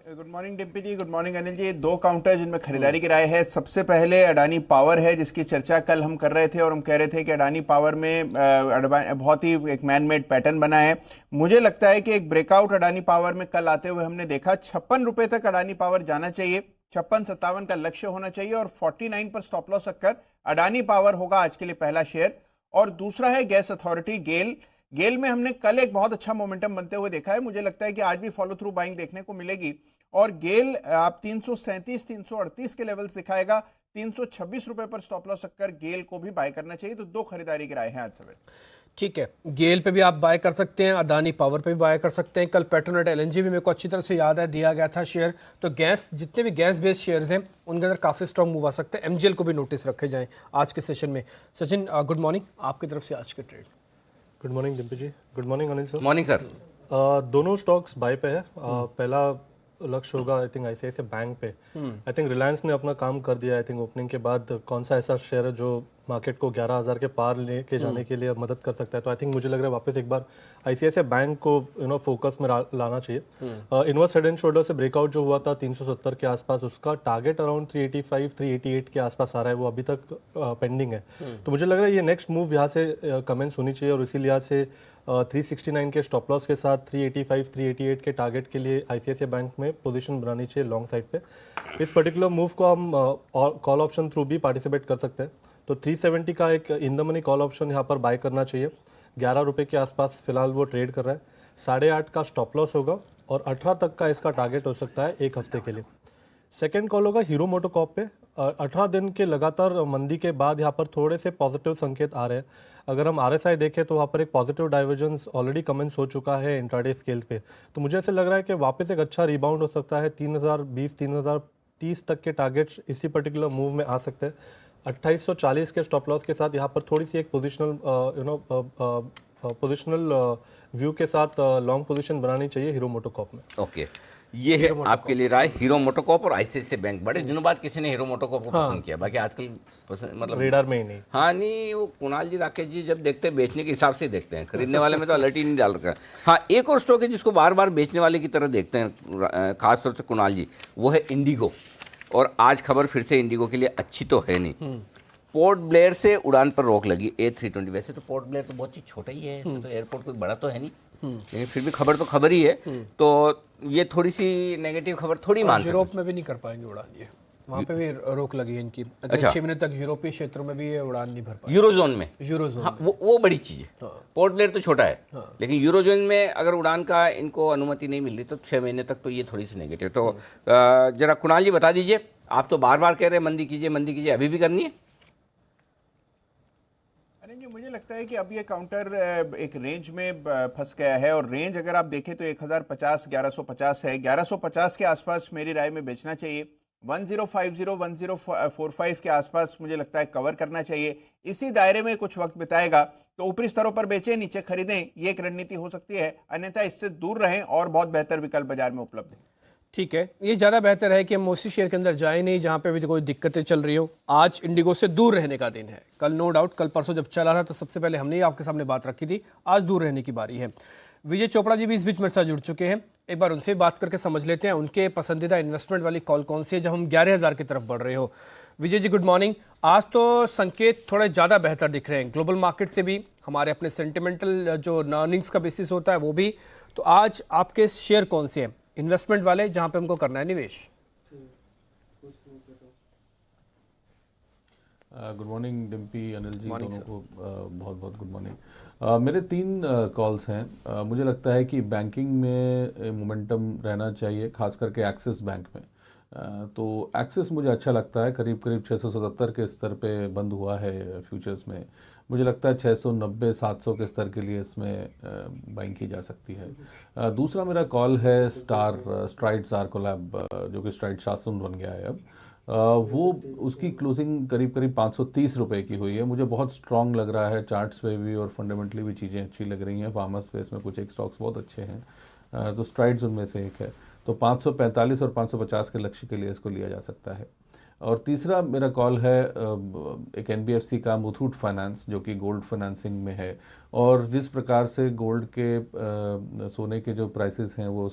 Good morning Dimpy ji, good morning Anil ji. दो काउंटर जिनमें खरीदारी की राय है। सबसे पहले अडानी पावर है, जिसकी चर्चा कल हम कर रहे थे और हम कह रहे थे कि अडानी पावर में बहुत ही एक मैन मेड पैटर्न बना है। मुझे लगता है कि एक ब्रेकआउट अडानी पावर में कल आते हुए हमने देखा। 56 रुपए तक अडानी पावर जाना चाहिए, 56-57 का लक्ष्य होना चाहिए और 49 पर स्टॉप लॉस रखकर अडानी पावर होगा आज के लिए पहला शेयर। और दूसरा है गैस अथॉरिटी गेल। गेल में हमने कल एक बहुत अच्छा मोमेंटम बनते हुए देखा है, मुझे लगता है कि आज भी फॉलो थ्रू बाइंग देखने को मिलेगी। और गेल आप 337-338 के लेवल्स दिखाएगा, 326 रुपए पर स्टॉप लॉस रखकर गेल को भी बाय करना चाहिए। तो दो खरीदारी की राय है आज सवेरे। ठीक है, गेल पे भी आप बाय कर सकते हैं, अदानी पावर पे भी बाय कर सकते हैं। कल पेट्रोनेट एलएनजी भी मेरे को अच्छी तरह से याद है दिया गया था शेयर। तो गैस, जितने भी गैस बेस्ड शेयर्स हैं उनके अंदर काफ़ी स्ट्रॉन्ग मूव आ सकते हैं। एमजीएल को भी नोटिस रखे जाएं आज के सेशन में। सचिन गुड मॉर्निंग, आपकी तरफ से आज के trade. Good morning Dimpy ji, good morning Anil sir. Morning sir. दोनों स्टॉक्स बाय पे है। पहला लक्ष्य होगा आई थिंक आईसीआईसीआई बैंक पे। आई थिंक रिलायंस ने अपना काम कर दिया। आई थिंक ओपनिंग के बाद कौन सा ऐसा शेयर है जो मार्केट को 11,000 के पार लेके जाने के लिए मदद कर सकता है। तो आई थिंक मुझे लग रहा है वापस एक बार आईसीआईसीआई बैंक को फोकस में लाना चाहिए। इनवर्स हेड एंड शोल्डर से ब्रेकआउट जो हुआ था 370 के आसपास, उसका टारगेट अराउंड 385-388 के आसपास आ रहा है, वो अभी तक पेंडिंग है। तो मुझे लग रहा है ये नेक्स्ट मूव यहाँ से कमेंस होनी चाहिए और इसी लिहाज से 369 के स्टॉप लॉस के साथ 385-388 के टारगेट के लिए आईसीआईसीआई बैंक में पोजीशन बनानी चाहिए लॉन्ग साइड पे। इस पर्टिकुलर मूव को हम कॉल ऑप्शन थ्रू भी पार्टिसिपेट कर सकते हैं। तो 370 का एक in the money call option यहाँ पर बाय करना चाहिए। 11 रुपये के आसपास फिलहाल वो ट्रेड कर रहा है। 8.5 का स्टॉप लॉस होगा और 18 तक का इसका टारगेट हो सकता है एक हफ्ते के लिए। सेकेंड कॉल होगा हीरो मोटोकॉर्प पे। 18 दिन के लगातार मंदी के बाद यहाँ पर थोड़े से पॉजिटिव संकेत आ रहे हैं। अगर हम आरएसआई देखें तो वहाँ पर एक पॉजिटिव डाइवर्जेंस ऑलरेडी कमेंस हो चुका है इंट्राडे स्केल पे। तो मुझे ऐसे लग रहा है कि वापस एक अच्छा रिबाउंड हो सकता है। 3020-3030 तक के टारगेट्स इसी पर्टिकुलर मूव में आ सकते हैं। 2840 के स्टॉप लॉस के साथ यहाँ पर थोड़ी सी एक पोजिशनल व्यू के साथ लॉन्ग पोजीशन बनानी चाहिए हीरो मोटोकॉर्प में। ओके, ये है आपके लिए राय हीरो मोटोकॉर्प और आईसीआईसीआई बैंक। बड़े दिनों बाद किसी ने हीरो मोटोकॉर्प को पसंद किया, बाकी आजकल मतलब रेडार में ही नहीं। हाँ नहीं, वो कुणाल जी राकेश जी जब देखते हैं बेचने के हिसाब से ही देखते हैं, खरीदने वाले में तो अलर्ट ही नहीं डाल रखा है। हाँ, एक और स्टॉक है जिसको बार बार बेचने वाले की तरह देखते हैं खासतौर से कुणाल जी, वो है इंडिगो। और आज खबर फिर से इंडिगो के लिए अच्छी तो है नहीं। पोर्ट ब्लेयर से उड़ान पर रोक लगी A320। वैसे तो पोर्ट ब्लेयर तो बहुत चीज छोटा ही है, इसमें तो एयरपोर्ट कोई बड़ा तो है नहीं, लेकिन फिर भी खबर तो खबर ही है। तो ये थोड़ी सी नेगेटिव खबर थोड़ी मान यूरोप में भी नहीं कर पाएंगे उड़ान ये। वहाँ पे भी रोक लगी है इनकी। अगले अच्छा। 6 महीने तक यूरोपीय क्षेत्रों में भी ये उड़ान नहीं भर पाए। यूरोजोन में, यूरोजोन हाँ, वो बड़ी चीज़ है। पोर्ट ब्लेयर तो छोटा है, लेकिन यूरोजोन में अगर उड़ान का इनको अनुमति नहीं मिल रही तो 6 महीने तक तो ये थोड़ी सी नेगेटिव। तो जरा कुणाल जी बता दीजिए, आप तो बार बार कह रहे हैं मंदी कीजिए, अभी भी करनी है? अरे जी, मुझे लगता है कि अब ये काउंटर एक रेंज में फंस गया है, और रेंज अगर आप देखें तो 1050 1150 है। 1150 के आसपास मेरी राय में बेचना चाहिए। 1050 1045 के आसपास मुझे लगता है कवर करना चाहिए। इसी दायरे में कुछ वक्त बिताएगा तो ऊपरी स्तरों पर बेचें, नीचे खरीदें, ये एक रणनीति हो सकती है। अन्यथा इससे दूर रहें और बहुत बेहतर विकल्प बाजार में उपलब्ध है। ठीक है, ये ज़्यादा बेहतर है कि हम उसी शेयर के अंदर जाए नहीं जहाँ पे भी कोई दिक्कतें चल रही हो। आज इंडिगो से दूर रहने का दिन है। कल नो डाउट, कल परसों जब चला था तो सबसे पहले हमने ही आपके सामने बात रखी थी। आज दूर रहने की बारी है। विजय चोपड़ा जी भी इस बीच मेरे साथ जुड़ चुके हैं। एक बार उनसे बात करके समझ लेते हैं उनके पसंदीदा इन्वेस्टमेंट वाली कॉल कौन सी है जब हम 11,000 की तरफ बढ़ रहे हो। Vijay ji good morning. आज तो संकेत थोड़े ज़्यादा बेहतर दिख रहे हैं, ग्लोबल मार्केट से भी, हमारे अपने सेंटिमेंटल जो अर्निंग्स का बेसिस होता है वो भी। तो आज आपके शेयर कौन से हैं इन्वेस्टमेंट वाले जहां पे हमको करना है निवेश? गुड मॉर्निंग डिम्पी, अनिल जी, दोनों को बहुत बहुत गुड मॉर्निंग। मेरे 3 कॉल्स हैं। मुझे लगता है कि बैंकिंग में मोमेंटम रहना चाहिए, खास करके एक्सिस बैंक में। तो एक्सिस मुझे अच्छा लगता है, करीब करीब 677 के स्तर पे बंद हुआ है फ्यूचर्स में। मुझे लगता है 690-700 के स्तर के लिए इसमें बाइंग की जा सकती है। दूसरा मेरा कॉल है स्ट्राइड्स आर कोलैब, जो कि स्ट्राइड शासन बन गया है अब। वो उसकी क्लोजिंग करीब करीब 530 रुपए की हुई है। मुझे बहुत स्ट्रांग लग रहा है, चार्ट्स पे भी और फंडामेंटली भी चीज़ें अच्छी लग रही हैं। फार्मा स्पेस में कुछ एक स्टॉक्स बहुत अच्छे हैं, तो स्ट्राइड्स उनमें से एक है। तो 545 और 550 के लक्ष्य के लिए इसको लिया जा सकता है। और तीसरा मेरा कॉल है एक एनबीएफसी का मुथूट फाइनेंस, जो कि गोल्ड फाइनेंसिंग में है। और जिस प्रकार से गोल्ड के सोने के जो प्राइसेस हैं वो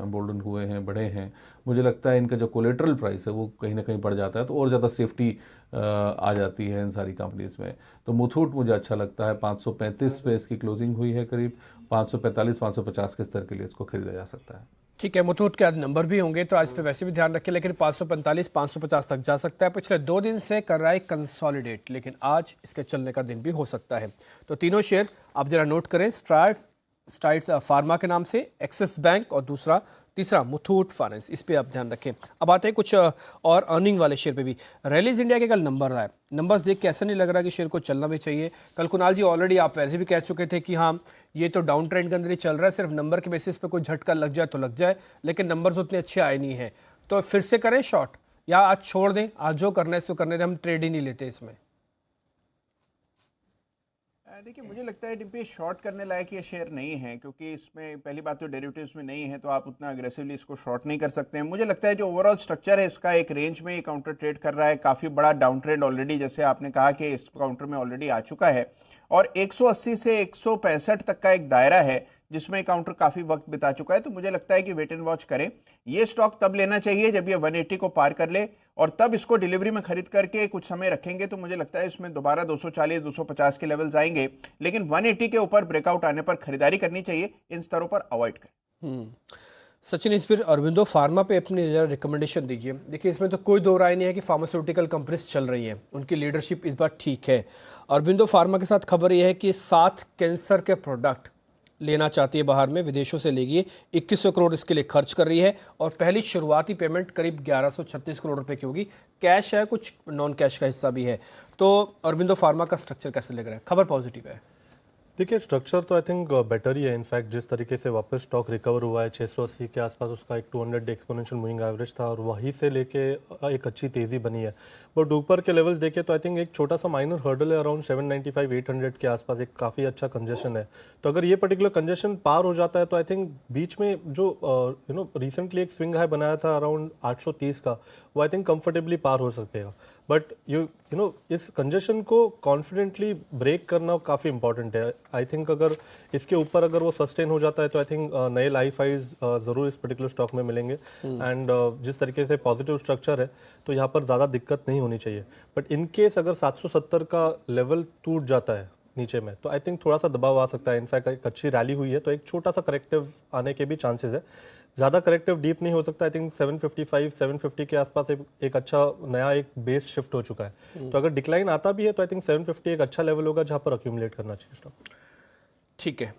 एम्बोल्डन हुए हैं, बढ़े हैं, मुझे लगता है इनका जो कोलेट्रल प्राइस है वो कहीं ना कहीं बढ़ जाता है, तो और ज़्यादा सेफ्टी आ जाती है इन सारी कंपनीज में। तो मुथूट मुझे अच्छा लगता है। 535 पे इसकी क्लोजिंग हुई है, करीब 545-550 के स्तर के लिए इसको खरीदा जा सकता है। ठीक है, मुथूट के आज नंबर भी होंगे तो आज पे वैसे भी ध्यान रखें, लेकिन 545-550 तक जा सकता है। पिछले 2 दिन से कर रहा है कंसोलिडेट, लेकिन आज इसके चलने का दिन भी हो सकता है। तो तीनों शेयर आप जरा नोट करें, स्ट्राइड्स फार्मा के नाम से, एक्सिस बैंक और तीसरा मुथूट फाइनेंस, इस पे आप ध्यान रखें। अब आते हैं कुछ और अर्निंग वाले शेयर पे भी। रैलीज इंडिया के कल नंबर आए, नंबर्स देख के ऐसा नहीं लग रहा कि शेयर को चलना भी चाहिए। कल कुणाल जी ऑलरेडी आप वैसे भी कह चुके थे कि हाँ ये तो डाउन ट्रेंड के अंदर ही चल रहा है, सिर्फ नंबर के बेसिस पे कोई झटका लग जाए तो लग जाए, लेकिन नंबर्स उतने अच्छे आए नहीं हैं। तो फिर से करें शॉर्ट या आज छोड़ दें? आज जो करना है इसको करने दें, हम ट्रेड ही नहीं लेते इसमें। देखिए, मुझे लगता है डिम्पी शॉर्ट करने लायक ये शेयर नहीं है, क्योंकि इसमें पहली बात तो डेरिवेटिव्स में नहीं है, तो आप उतना अग्रेसिवली इसको शॉर्ट नहीं कर सकते हैं। मुझे लगता है जो ओवरऑल स्ट्रक्चर है इसका, एक रेंज में ये काउंटर ट्रेड कर रहा है। काफ़ी बड़ा डाउन ट्रेंड ऑलरेडी, जैसे आपने कहा कि इस काउंटर में ऑलरेडी आ चुका है, और 180 से 165 तक का एक दायरा है जिसमें काउंटर काफी वक्त बिता चुका है। तो मुझे लगता है कि वेट एंड वॉच करें। ये स्टॉक तब लेना चाहिए जब ये 180 को पार कर ले, और तब इसको डिलीवरी में खरीद करके कुछ समय रखेंगे तो मुझे लगता है इसमें दोबारा 240-250 के लेवल्स आएंगे, लेकिन 180 के ऊपर ब्रेकआउट आने पर खरीदारी करनी चाहिए। इन स्तरों पर अवॉइड करें। सचिन, इस पर अरविंदो फार्मा पे अपनी जरा रिकमेंडेशन दीजिए। देखिए, इसमें तो कोई दो राय नहीं है कि फार्मास्यूटिकल कंपनीज चल रही हैं, उनकी लीडरशिप इस बार ठीक है। अरविंदो फार्मा के साथ खबर यह है कि 7 कैंसर के प्रोडक्ट लेना चाहती है बाहर में, विदेशों से लेगी। 2100 करोड़ इसके लिए खर्च कर रही है, और पहली शुरुआती पेमेंट करीब 1136 करोड़ रुपए की होगी। कैश है, कुछ नॉन कैश का हिस्सा भी है। तो अरविंदो फार्मा का स्ट्रक्चर कैसे लग रहा है? खबर पॉजिटिव है। देखिए, स्ट्रक्चर तो आई थिंक बेटर ही है। इनफैक्ट जिस तरीके से वापस स्टॉक रिकवर हुआ है, 680 के आसपास उसका एक 200 डे एक्सपोनेंशियल मूविंग एवरेज था, और वहीं से लेके एक अच्छी तेज़ी बनी है। बट ऊपर के लेवल्स देखें तो आई थिंक एक छोटा सा माइनर हर्डल है, अराउंड 795-800 के आसपास एक काफ़ी अच्छा कंजेशन है। तो अगर ये पर्टिकुलर कंजेशन पार हो जाता है तो आई थिंक बीच में जो रिसेंटली एक स्विंग हाई बनाया था अराउंड 830 का, वो आई थिंक कंफर्टेबली पार हो सकेगा। बट यू नो इस कंजेशन को कॉन्फिडेंटली ब्रेक करना काफ़ी इंपॉर्टेंट है। आई थिंक अगर इसके ऊपर अगर वो सस्टेन हो जाता है तो आई थिंक नए लाइफ हाइज ज़रूर इस पर्टिकुलर स्टॉक में मिलेंगे। एंड जिस तरीके से पॉजिटिव स्ट्रक्चर है तो यहाँ पर ज़्यादा दिक्कत नहीं होनी चाहिए। बट इन केस अगर 770 का लेवल टूट जाता है नीचे में, तो आई थिंक थोड़ा सा दबाव आ सकता है। इनफैक्ट एक अच्छी रैली हुई है तो एक छोटा सा करेक्टिव आने के भी चांसेस है। ज़्यादा करेक्टिव डीप नहीं हो सकता। आई थिंक 755 750 के आसपास एक अच्छा नया एक बेस शिफ्ट हो चुका है। तो अगर डिक्लाइन आता भी है तो आई थिंक 750 एक अच्छा लेवल होगा जहाँ पर अक्यूमुलेट करना चाहिए स्टॉक। ठीक है।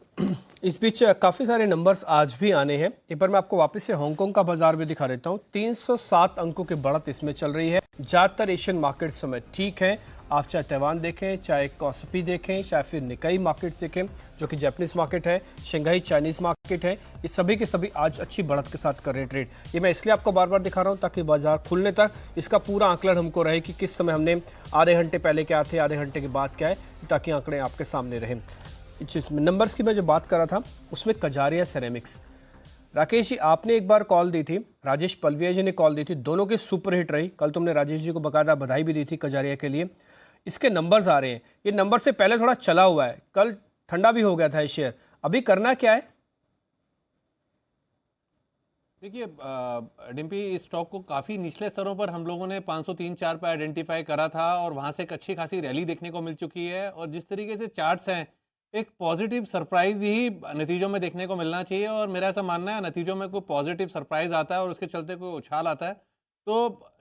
इस बीच काफ़ी सारे नंबर्स आज भी आने हैं। एक बार मैं आपको वापस से हांगकांग का बाजार भी दिखा देता हूँ। 307 अंकों की बढ़त इसमें चल रही है। ज़्यादातर एशियन मार्केट समय ठीक है। आप चाहे ताइवान देखें, चाहे कॉस्पी देखें, चाहे फिर निकाई मार्केट्स देखें जो कि जापानीज मार्केट है, शंघाई चाइनीज मार्केट है, ये सभी के सभी आज अच्छी बढ़त के साथ कर रहे हैं ट्रेड। ये मैं इसलिए आपको बार बार दिखा रहा हूँ ताकि बाजार खुलने तक इसका पूरा आंकलन हमको रहे कि किस समय हमने आधे घंटे पहले क्या थे, आधे घंटे के बाद क्या है, ताकि आंकड़े आपके सामने रहें। नंबर्स की मैं जो बात कर रहा था उसमें कजारिया सेरेमिक्स, राकेश जी आपने एक बार कॉल दी थी, राजेश पलविया जी ने कॉल दी थी, दोनों की सुपर हिट रही। कल तुमने राजेश जी को बकायदा बधाई भी दी थी कजारिया के लिए। इसके नंबर्स आ रहे हैं, ये नंबर से पहले थोड़ा चला हुआ है, कल ठंडा भी हो गया था ये शेयर। अभी करना क्या है? देखिए डिम्पी, इस स्टॉक को काफ़ी निचले स्तरों पर हम लोगों ने 503-4 पर आइडेंटिफाई करा था और वहाँ से एक अच्छी खासी रैली देखने को मिल चुकी है। और जिस तरीके से चार्ट्स हैं, एक पॉजिटिव सरप्राइज ही नतीजों में देखने को मिलना चाहिए। और मेरा ऐसा मानना है नतीजों में कोई पॉजिटिव सरप्राइज आता है और उसके चलते कोई उछाल आता है तो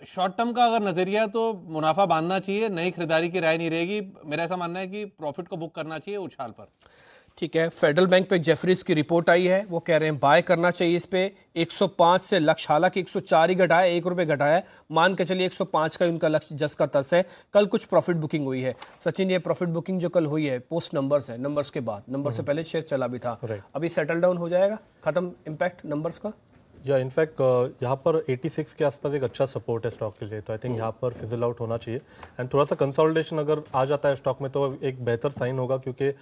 शॉर्ट टर्म का अगर नज़रिया तो मुनाफा बांधना चाहिए, नई खरीदारी की राय नहीं रहेगी। मेरा ऐसा मानना है कि प्रॉफिट को बुक करना चाहिए उछाल पर। ठीक है। फेडरल बैंक पे जेफरीज की रिपोर्ट आई है, वो कह रहे हैं बाय करना चाहिए इस पे। 105 से लक्ष्य, हालांकि 104 ही घटाया, 1 रुपये घटाया, मान के चलिए 105 का उनका लक्ष्य जस का तस है। कल कुछ प्रॉफिट बुकिंग हुई है सचिन, ये प्रॉफिट बुकिंग जो कल हुई है पोस्ट नंबर्स है, नंबर्स के बाद, नंबर से पहले शेयर चला भी था, अभी सेटल डाउन हो जाएगा, खत्म इम्पैक्ट नंबर्स का। या इनफैक्ट यहाँ पर 86 के आसपास एक अच्छा सपोर्ट है स्टॉक के लिए, तो आई थिंक यहाँ पर फिजल आउट होना चाहिए। एंड थोड़ा सा कंसोलिडेशन अगर आ जाता है स्टॉक में तो एक बेहतर साइन होगा, क्योंकि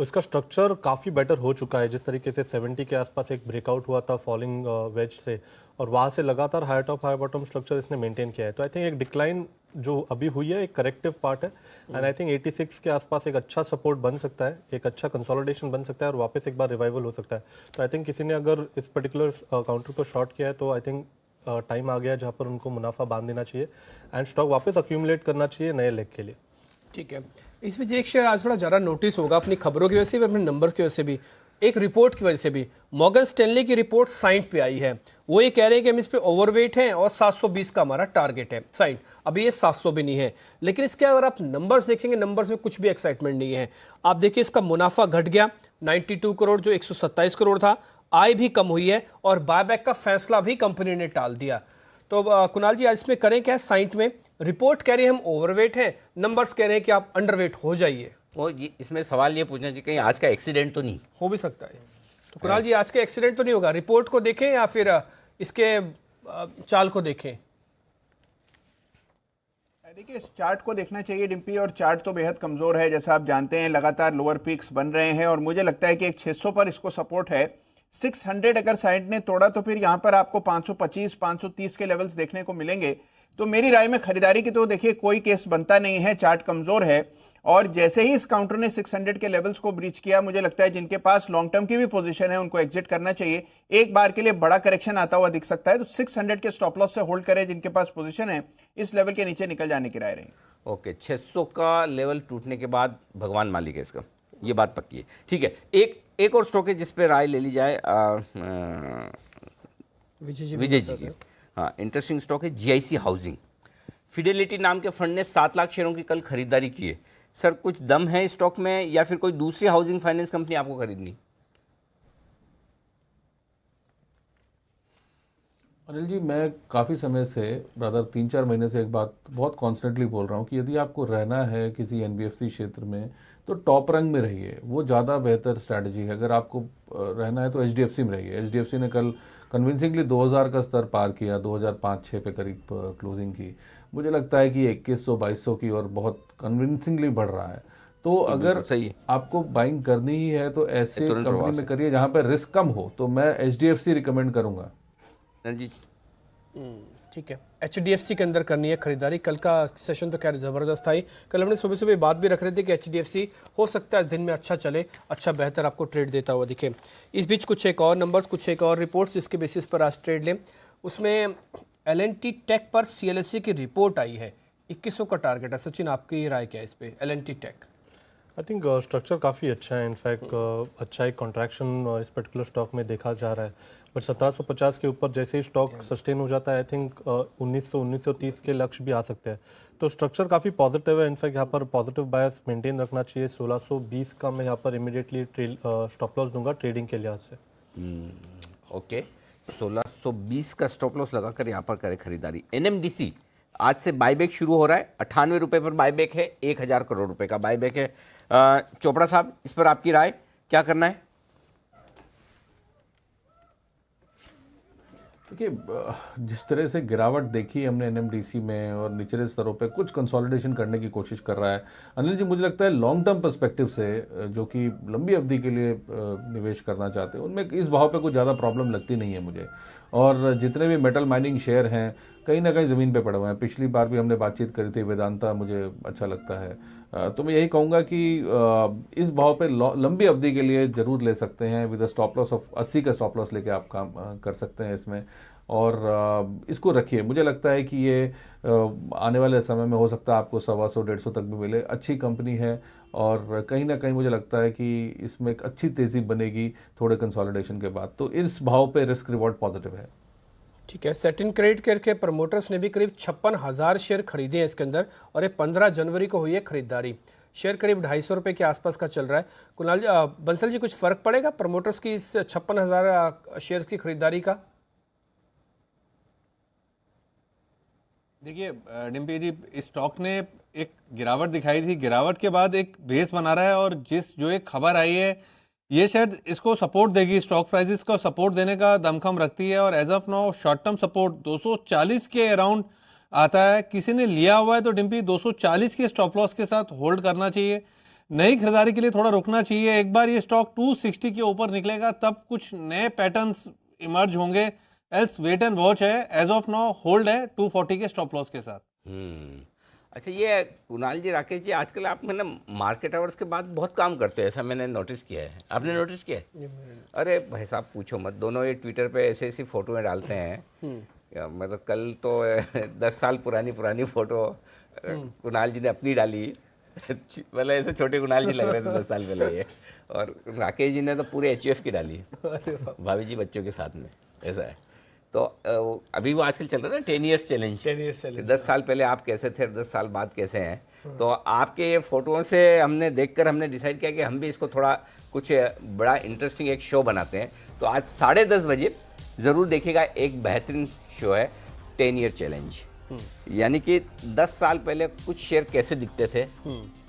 इसका स्ट्रक्चर काफ़ी बेटर हो चुका है। जिस तरीके से 70 के आसपास एक ब्रेकआउट हुआ था फॉलिंग वेज से, और वहाँ से लगातार high top high bottom structure इसने मेंटेन किया है। तो आई थिंक एक डिक्लाइन जो अभी हुई है एक करेक्टिव पार्ट है। एंड आई थिंक 86 के आसपास एक अच्छा सपोर्ट बन सकता है, एक अच्छा कंसोलिडेशन बन सकता है और वापस एक बार रिवाइवल हो सकता है। तो आई थिंक किसी ने अगर इस पर्टिकुलर काउंटर को शॉर्ट किया है तो आई थिंक टाइम आ गया जहाँ पर उनको मुनाफा बांध देना चाहिए एंड स्टॉक वापस अक्यूमुलेट करना चाहिए नए लेग के लिए। ठीक है। इस बीच एक शेयर आज थोड़ा ज़्यादा नोटिस होगा अपनी खबरों की वजह से भी, अपने नंबर की वजह से भी, एक रिपोर्ट की वजह से भी। मॉर्गन स्टैनली की रिपोर्ट साइंट पे आई है, वो ये कह रहे हैं कि हम इस पे ओवरवेट हैं और 720 का हमारा टारगेट है साइंट। अभी ये 700 भी नहीं है, लेकिन इसके अगर आप नंबर्स देखेंगे, नंबर्स में कुछ भी एक्साइटमेंट नहीं है। आप देखिए इसका मुनाफा घट गया 92 करोड़ जो 127 करोड़ था, आय भी कम हुई है और बायबैक का फैसला भी कंपनी ने टाल दिया। तो कुणाल जी आज इसमें करें क्या? साइंट में रिपोर्ट कह रही है हम ओवरवेट हैं, नंबर्स कह रहे हैं कि आप अंडरवेट हो जाइए। वो इसमें सवाल ये पूछना चाहिए कहीं आज का एक्सीडेंट तो नहीं हो भी सकता है। तो कुणाल जी आज का एक्सीडेंट तो नहीं होगा, रिपोर्ट को देखें या फिर इसके चाल को देखें? देखिए इस चार्ट को देखना चाहिए डिम्पी, और चार्ट तो बेहद कमजोर है जैसा आप जानते हैं, लगातार लोअर पीक्स बन रहे हैं और मुझे लगता है कि एक 600 पर इसको सपोर्ट है। 600 अगर साइड ने तोड़ा तो फिर यहाँ पर आपको 525 530 के लेवल्स देखने को मिलेंगे। तो मेरी राय में खरीदारी की तो देखिए कोई केस बनता नहीं है, चार्ट कमजोर है। और जैसे ही इस काउंटर ने 600 के लेवल्स को ब्रीच किया, मुझे लगता है जिनके पास लॉन्ग टर्म की भी पोजीशन है उनको एग्जिट करना चाहिए। एक बार के लिए बड़ा करेक्शन आता हुआ दिख सकता है तो 600 के स्टॉप लॉस से होल्ड करें जिनके पास पोजीशन है, इस लेवल के नीचे निकल जाने की राय रही। ओके, 600 का लेवल टूटने के बाद भगवान मालिक है इसका, ये बात पक्की है। ठीक है, एक और स्टॉक है जिस पे राय ले ली जाए विजय जी की। हाँ, इंटरेस्टिंग स्टॉक है जीआईसी हाउसिंग। फिडेलिटी नाम के फंड ने 7 लाख शेयरों की कल खरीदारी की है। सर कुछ दम है स्टॉक में या फिर कोई दूसरी हाउसिंग फाइनेंस कंपनी आपको खरीदनी? अनिल जी, मैं काफ़ी समय से ब्रदर 3-4 महीने से एक बात बहुत कॉन्स्टेंटली बोल रहा हूँ कि यदि आपको रहना है किसी एनबीएफसी क्षेत्र में तो टॉप रैंक में रहिए, वो ज़्यादा बेहतर स्ट्रैटेजी है। अगर आपको रहना है तो एचडीएफसी में रहिए। एचडीएफसी ने कल कन्विंसिंगली 2000 का स्तर पार किया, 2005-6 पे करीब क्लोजिंग की। मुझे लगता है कि 2100-2200 की और बहुत कन्विंसिंगली बढ़ रहा है। तो अगर सही आपको बाइंग करनी ही है तो ऐसे कंपनी में करिए जहाँ पर रिस्क कम हो, तो मैं एचडीएफसी रिकमेंड करूँगा। ठीक है, एचडीएफसी के अंदर करनी है खरीदारी। कल का सेशन तो खैर ज़बरदस्त था ही। कल हमने सुबह सुबह बात भी रख रहे थे कि एचडीएफसी हो सकता है इस दिन में अच्छा चले, अच्छा बेहतर आपको ट्रेड देता हुआ दिखे। इस बीच कुछ एक और नंबर्स, कुछ एक और रिपोर्ट्स जिसके बेसिस पर आज ट्रेड लें। उसमें एलएनटी टेक पर सीएलएसए की रिपोर्ट आई है, 2100 का टारगेट है। सचिन आपकी राय क्या है इस पर L&T tech? I think structure काफ़ी अच्छा है, इनफैक्ट अच्छा एक कॉन्ट्रैक्शन इस पर्टिकुलर स्टॉक में देखा जा रहा है, बट 1750 के ऊपर जैसे ही स्टॉक सस्टेन हो जाता है आई थिंक 1930 के लक्ष्य भी आ सकते हैं। तो स्ट्रक्चर काफ़ी पॉजिटिव है, इनफैक्ट यहाँ पर पॉजिटिव बायस मेंटेन रखना चाहिए। 1620 का मैं यहाँ पर इमीडिएटली स्टॉप लॉस दूंगा ट्रेडिंग के लिहाज से। ओके, 1620 का स्टॉप लॉस लगाकर यहाँ पर करें खरीदारी। NMDC आज से बायबैक शुरू हो रहा है, 98 रुपये पर बायबैक है, 1000 करोड़ रुपए का बायबैक है। चोपड़ा साहब, इस पर आपकी राय, क्या करना है? देखिए, जिस तरह से गिरावट देखी हमने NMDC में और निचले स्तरों पे कुछ कंसोलिडेशन करने की कोशिश कर रहा है अनिल जी, मुझे लगता है लॉन्ग टर्म पर्सपेक्टिव से जो कि लंबी अवधि के लिए निवेश करना चाहते हैं उनमें इस भाव पे कुछ ज़्यादा प्रॉब्लम लगती नहीं है मुझे। और जितने भी मेटल माइनिंग शेयर हैं कहीं ना कहीं ज़मीन पे पड़े हुए हैं। पिछली बार भी हमने बातचीत करी थी, वेदांता मुझे अच्छा लगता है। तो मैं यही कहूँगा कि इस भाव पे लंबी अवधि के लिए ज़रूर ले सकते हैं। विद स्टॉप लॉस ऑफ 80 का स्टॉप लॉस लेके आप काम कर सकते हैं इसमें, और इसको रखिए। मुझे लगता है कि ये आने वाले समय में हो सकता है आपको 125-150 तक भी मिले। अच्छी कंपनी है और कहीं ना कहीं मुझे लगता है कि इसमें एक अच्छी तेज़ी बनेगी थोड़े कंसोलिडेशन के बाद। तो इस भाव पे रिस्क रिवॉर्ड पॉजिटिव है। ठीक है, सेटिन क्रेडिट केयर के प्रमोटर्स ने भी करीब 56,000 शेयर खरीदे हैं इसके अंदर, और ये 15 जनवरी को हुई है खरीदारी। शेयर करीब 250 रुपये के आसपास का चल रहा है। कुणाल बंसल जी, कुछ फर्क पड़ेगा प्रमोटर्स की इस 56,000 शेयर की खरीदारी का? देखिए डिम्पी जी, इस स्टॉक ने एक गिरावट दिखाई थी, गिरावट के बाद एक बेस बना रहा है, और जो एक खबर आई है ये शायद इसको सपोर्ट देगी, स्टॉक प्राइसेस को सपोर्ट देने का दमखम रखती है। और as of now short term support 240 के अराउंड आता है। किसी ने लिया हुआ है तो डिम्पी 240 के स्टॉप लॉस के साथ होल्ड करना चाहिए। नई खरीदारी के लिए थोड़ा रुकना चाहिए। एक बार ये स्टॉक 260 के ऊपर निकलेगा तब कुछ नए पैटर्न्स इमर्ज होंगे, एल्स वेट एंड वॉच है। एज ऑफ नाउ होल्ड है 240 के स्टॉप लॉस के साथ। अच्छा, ये कुणाल जी, राकेश जी, आजकल आप में ना मार्केट आवर्स के बाद बहुत काम करते हैं, ऐसा मैंने नोटिस किया है। आपने नोटिस किया है? अरे भाई साहब पूछो मत, दोनों ये ट्विटर पे ऐसी ऐसी फोटोएं डालते हैं। मतलब कल तो 10 साल पुरानी फोटो कुणाल जी ने अपनी डाली, मतलब ऐसे छोटे कुणाल जी लग रहे थे 10 साल पहले ये, और राकेश जी ने तो पूरे HUF की डाली, भाभी जी बच्चों के साथ में, ऐसा है। तो अभी वो आजकल चल रहा है ना 10 ईयर्स चैलेंज। 10 साल पहले आप कैसे थे, 10 साल बाद कैसे हैं। तो आपके ये फोटोओं से हमने देखकर हमने डिसाइड किया कि हम भी इसको थोड़ा कुछ बड़ा इंटरेस्टिंग एक शो बनाते हैं। तो आज 10:30 बजे ज़रूर देखिएगा, एक बेहतरीन शो है 10 ईयर चैलेंज। यानी कि 10 साल पहले कुछ शेयर कैसे दिखते थे,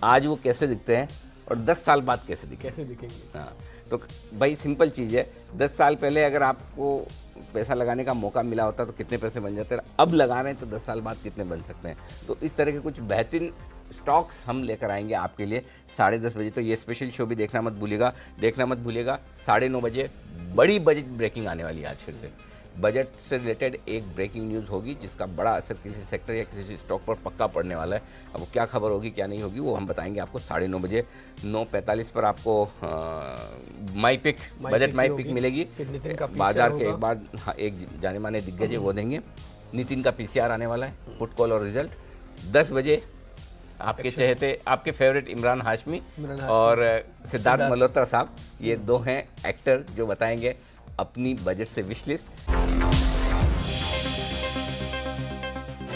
आज वो कैसे दिखते हैं, और 10 साल बाद कैसे दिखेंगे। हाँ, तो भाई सिंपल चीज़ है, 10 साल पहले अगर आपको पैसा लगाने का मौका मिला होता तो कितने पैसे बन जाते हैं, अब लगा रहे हैं तो 10 साल बाद कितने बन सकते हैं। तो इस तरह के कुछ बेहतरीन स्टॉक्स हम लेकर आएंगे आपके लिए 10:30 बजे। तो ये स्पेशल शो भी देखना मत भूलिएगा। 9:30 बजे बड़ी बजट ब्रेकिंग आने वाली है। आज फिर से बजट से रिलेटेड एक ब्रेकिंग न्यूज़ होगी जिसका बड़ा असर किसी सेक्टर या किसी स्टॉक पर पक्का पड़ने वाला है। अब वो क्या खबर होगी क्या नहीं होगी वो हम बताएंगे आपको 9:30 बजे। 9:45 पर आपको माई पिक, बजट माई पिक मिलेगी। बाजार के एक बार एक जाने माने दिग्गज है वो देंगे। नितिन का PCR आने वाला है, पुट कॉल और रिजल्ट। 10 बजे आपके चहेते, आपके फेवरेट इमरान हाशमी और सिद्धार्थ मल्होत्रा साहब, ये दो हैं एक्टर जो बताएंगे अपनी बजट से विश लिस्ट।